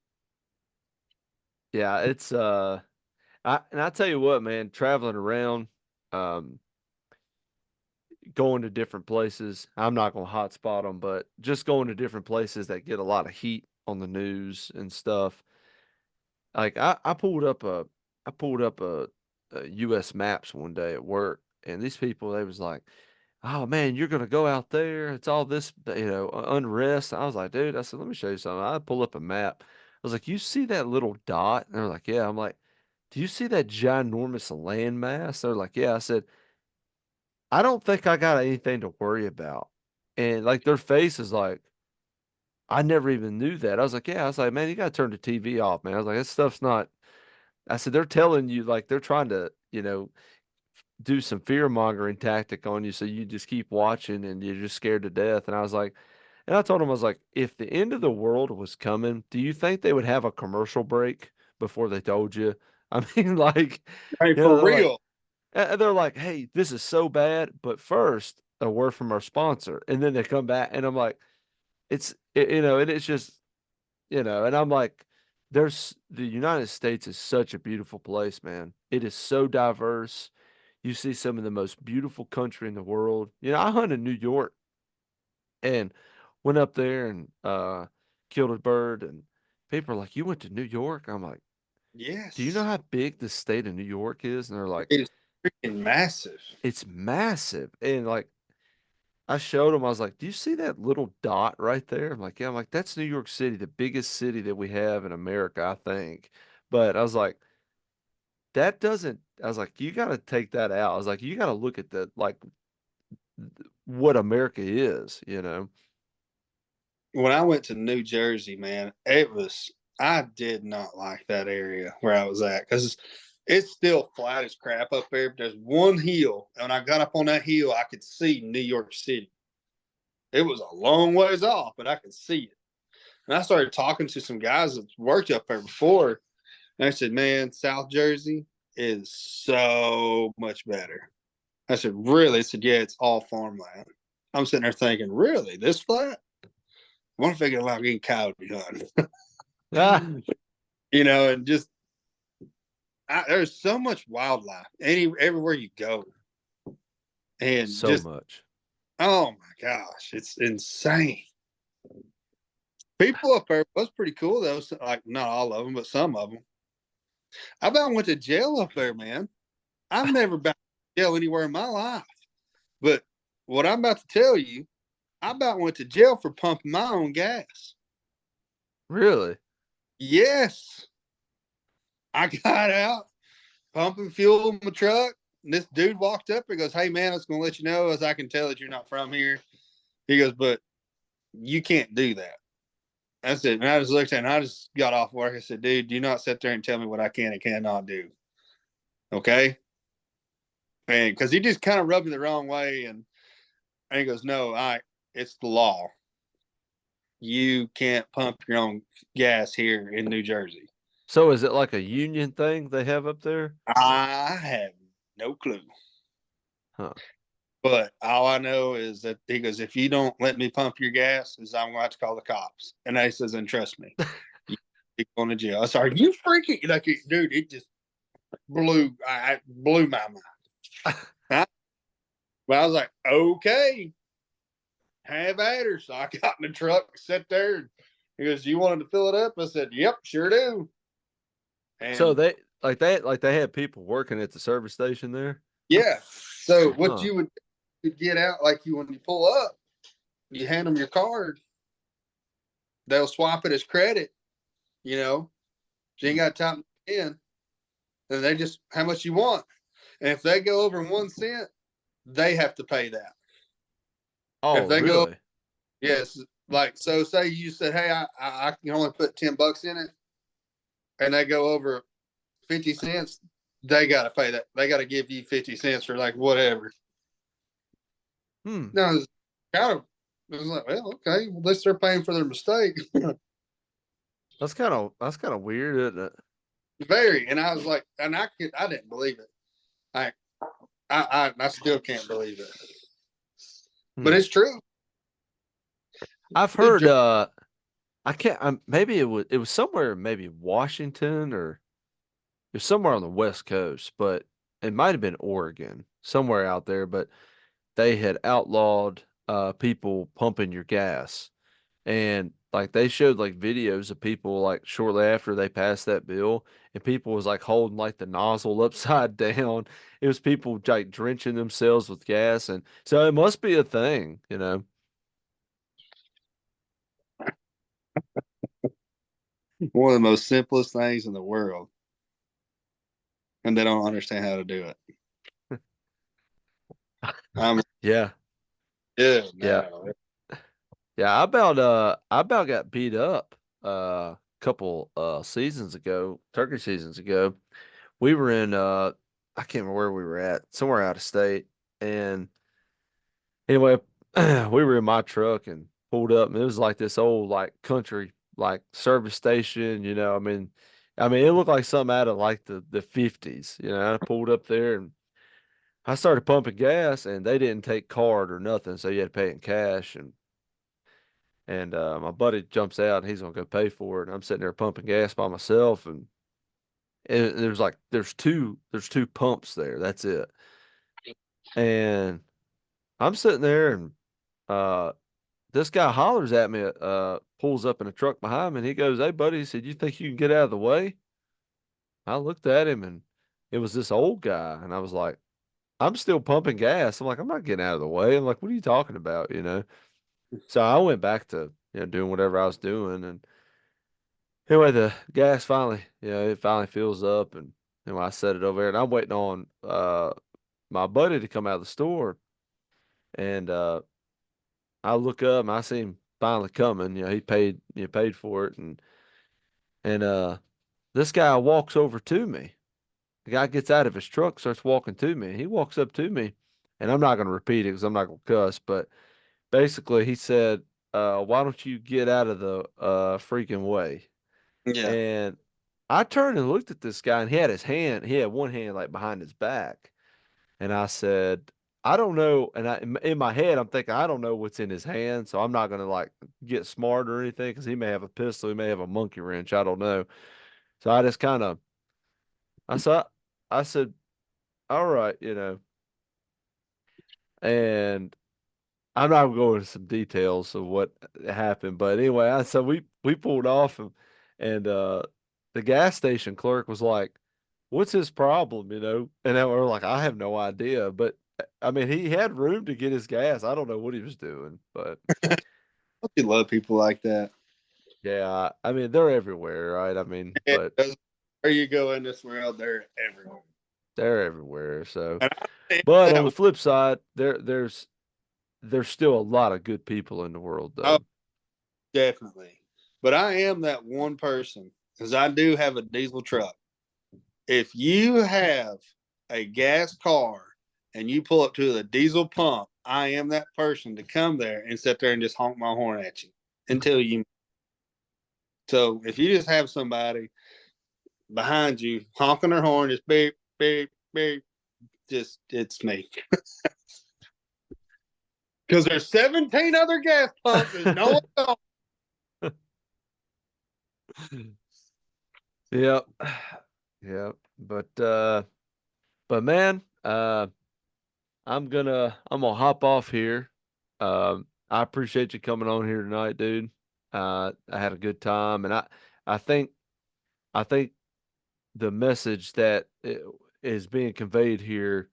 yeah, it's I tell you what, man, traveling around, um, going to different places. I'm not gonna hotspot them, but just going to different places that get a lot of heat on the news and stuff. Like I pulled up a US maps one day at work, and these people they was like, "Oh man, you're gonna go out there? It's all this, unrest." I was like, "Dude," I said, "Let me show you something." I pull up a map. I was like, "You see that little dot?" And they're like, "Yeah." I'm like, "Do you see that ginormous landmass?" They're like, "Yeah." I said, "I don't think I got anything to worry about." And like their face is like, "I never even knew that." I was like, "Yeah." I was like, "Man, you gotta turn the TV off, man." I was like, "That stuff's not." I said, "They're telling you like they're trying to, do some fear mongering tactic on you, so you just keep watching and you're just scared to death." And I was like, and I told him, I was like, if the end of the world was coming, do you think they would have a commercial break before they told you? I mean, like, Hey, for they're like, real. they're like, "Hey, this is so bad, but first, a word from our sponsor," and then they come back, and I'm like, and it's just, and I'm like, there's the United States is such a beautiful place, man. It is so diverse. You see some of the most beautiful country in the world. I hunted in New York and went up there and killed a bird, and people are like, "You went to New York?" I'm like, "Do you know Yes. how big the state of New York is?" And they're like, It is freaking massive. "It's massive." And like I showed them, I was like, "Do you see that little dot right there?" I'm like, "Yeah." I'm like, "That's New York City, the biggest city that we have in America, I think." But I was like, that doesn't, I was like, "You got to take that out." I was like, "You got to look at the, like, what America is, you know?" When I went to New Jersey, man, I did not like that area where I was at because it's still flat as crap up there. But there's one hill, and when I got up on that hill, I could see New York City. It was a long ways off, but I could see it. And I started talking to some guys that worked up there before, and I said, "Man, South Jersey is so much better." I said, "Really?" I said, "Yeah, it's all farmland." I'm sitting there thinking, "Really, this flat?" I want to figure out getting coyote hunting. Ah, And just there's so much wildlife everywhere you go, and so just much. oh my gosh, it's insane. People up there was pretty cool though. So, like not all of them, but some of them. I about went to jail up there, man. I've never been to jail anywhere in my life, but what I'm about to tell you, I about went to jail for pumping my own gas. Really? Yes, I got out pumping fuel in my truck. And this dude walked up and goes, "Hey man, I was going to let you know, as I can tell that you're not from here." He goes, "But you can't do that." I said, and I just looked at him and I just got off work. I said, "Dude, do not sit there and tell me what I can and cannot do." Okay. And because he just kind of rubbed me the wrong way. And he goes, "No, it's the law. You can't pump your own gas here in New Jersey." So is it like a union thing they have up there? I have no clue. Huh. But all I know is that he goes, "If you don't let me pump your gas, is I'm going to have to call the cops." And I says, "And trust me, you're going to jail." I said, "Are you freaking like, dude?" It just blew my mind. But I was like, "Okay, have at her." So I got in the truck, sat there, and he goes, "You wanted to fill it up?" I said, "Yep, sure do." So And they had people working at the service station there? yeah, so what Huh. you would get out, like you when you pull up, you hand them your card, they'll swap it as credit. You know, so you ain't Hmm. got time in, and they just how much you want. And if they go over 1 cent, they have to pay that. Oh, If they go, really? yes, like so, say you said, "Hey, I can only put $10 in it," and they go over 50 cents, they got to pay that. They got to give you 50 cents for like whatever. Hmm. No, it's kind of. It was like, well, okay, well, at least they're paying for their mistake. That's kind of weird, isn't it? very. And I was like, and I didn't believe it. I, I still can't believe it, but Hmm. it's true. I've Good heard job. I can't maybe it was somewhere maybe Washington or it was somewhere on the West Coast, but it might have been Oregon, somewhere out there, but they had outlawed people pumping your gas. And like they showed like videos of people like shortly after they passed that bill and people was like holding like the nozzle upside down. It was people like drenching themselves with gas and so it must be a thing, you know. One of the most simplest things in the world, and they don't understand how to do it. I'm Yeah. good Yeah. now. Yeah, I about got beat up a couple seasons ago, turkey seasons ago. We were in I can't remember where we were at, somewhere out of state. And anyway, we were in my truck and pulled up and it was like this old like country like service station, you know. I mean it looked like something out of like the 50s, you know. I pulled up there and I started pumping gas and they didn't take card or nothing, so you had to pay in cash and my buddy jumps out and he's gonna go pay for it. And I'm sitting there pumping gas by myself and there's two pumps there. That's it. And I'm sitting there and uh this guy hollers at me, pulls up in a truck behind me and he goes, "Hey buddy," he said, "You think you can get out of the way?" I looked at him and it was this old guy and I was like, I'm still pumping gas. I'm like, I'm not getting out of the way. I'm like, what are you talking about? You know? So I went back to, doing whatever I was doing and anyway, the gas finally, it finally fills up and I set it over there and I'm waiting on my buddy to come out of the store and I look up and I see him finally coming. He paid for it and this guy walks over to me. The guy gets out of his truck, starts walking to me. He walks up to me and I'm not gonna repeat it because I'm not gonna cuss, but basically he said, why don't you get out of the freaking way? Yeah, And I turned and looked at this guy, and he had one hand like behind his back. And I said, I don't know. And in my head, I'm thinking, I don't know what's in his hand. So I'm not going to like get smart or anything because he may have a pistol. He may have a monkey wrench. I don't know. So I just kind of, I saw, I said, all right, and I'm not gonna go into some details of what happened, but anyway, so we pulled off and the gas station clerk was like, "What's his problem?" And then we're like, "I have no idea," but I mean, he had room to get his gas. I don't know what he was doing, but don't you love people like that? yeah, I mean, they're everywhere, right? I mean, It but doesn't- Where you go in this world, they're everywhere. they're everywhere. So, And I think but on the that flip side, there's still a lot of good people in the world, oh, though. definitely. But I am that one person because I do have a diesel truck. If you have a gas car and you pull up to the diesel pump, I am that person to come there and sit there and just honk my horn at you until you. So if you just have somebody behind you honking their horn, just beep, beep, beep, just it's me. Because there's 17 other gas pumps and no one else. Yep. Yep. But man, I'm gonna hop off here. I appreciate you coming on here tonight, dude. I had a good time, and I think I think the message that is being conveyed here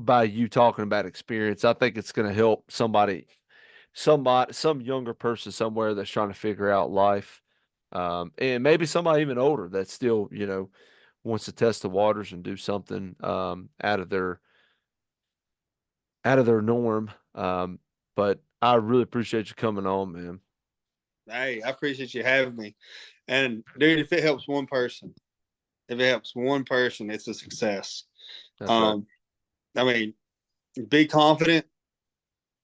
by you talking about experience, I think it's gonna help some younger person somewhere that's trying to figure out life. And maybe somebody even older that still, wants to test the waters and do something out of their norm. But I really appreciate you coming on, man. Hey, I appreciate you having me. And dude, if it helps one person, if it helps one person, it's a success. That's right. Um, I mean, be confident,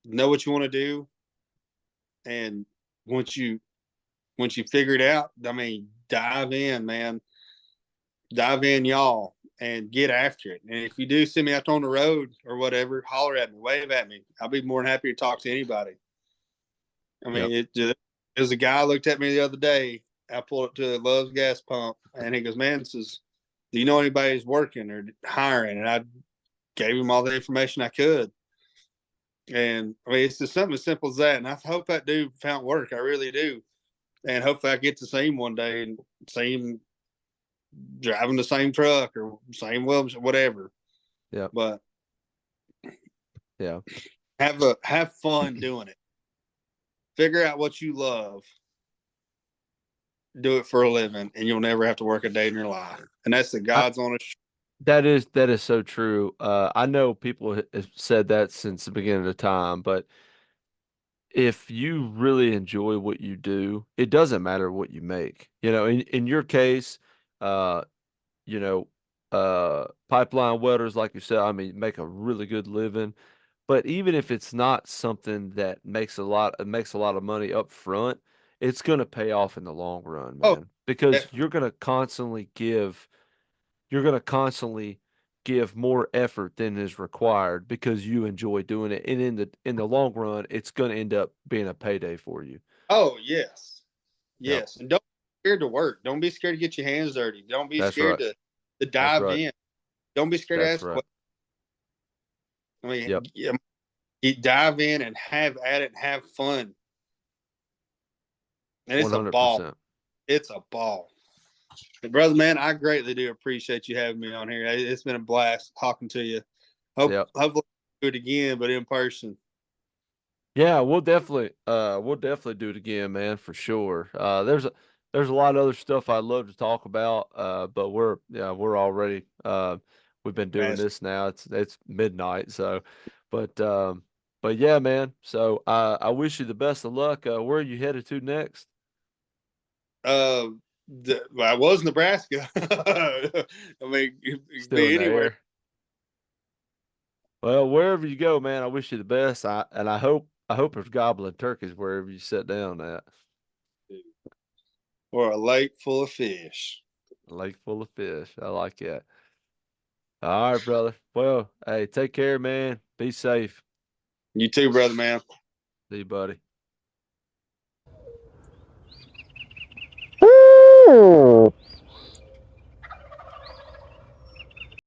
know what you want to do, and once you figure it out, I mean, dive in, man. Dive in, y'all, and get after it. And if you do see me out on the road or whatever, holler at me, wave at me. I'll be more than happy to talk to anybody. I Yep. mean, there's a guy looked at me the other day. I pulled up to Love's gas pump, and he goes, "Man, says, do you know anybody who's working or hiring?" And I gave him all the information I could. And I mean, it's just something as simple as that. And I hope that dude found work. I really do. And hopefully I get to see him one day and see him driving the same truck or same wheels, whatever. Yeah. But Yeah. have fun doing it. Figure out what you love. Do it for a living, and you'll never have to work a day in your life. And that's the I, God's honest. that is so true. I know people have said that since the beginning of time, but if you really enjoy what you do, it doesn't matter what you make. You know, in your case, uh, you know, pipeline welders, like you said, I mean, make a really good living. But even if it's not something that makes a lot of money up front, it's gonna pay off in the long run, Oh, man. Because definitely. you're gonna constantly give more effort than is required because you enjoy doing it. And in the long run, it's gonna end up being a payday for you. Oh, yes. Yep. Yes. And don't be scared to work. Don't be scared to get your hands dirty. Don't be That's scared right. to That's dive right. in. Don't be scared to That's ask right. questions. I mean, Yep. you dive in and have at it and have fun. And it's a ball. 100%. It's a ball. But brother, man, I greatly do appreciate you having me on here. It's been a blast talking to you. Yep. Hopefully do it again, but in person. Yeah, we'll definitely do it again, man, for sure. There's a lot of other stuff I'd love to talk about, but we're already we've been doing Fast. this now. It's midnight, so but um but yeah, man. So I wish you the best of luck. Where are you headed to next? Uh, I was Nebraska. I mean, it could Still be in the anywhere. air. Well, wherever you go, man, I wish you the best. I hope there's gobbling turkeys wherever you sit down at. Or a lake full of fish. A lake full of fish. I like that. All right, brother. Well, hey, take care, man. Be safe. You too, brother, man. See you, buddy.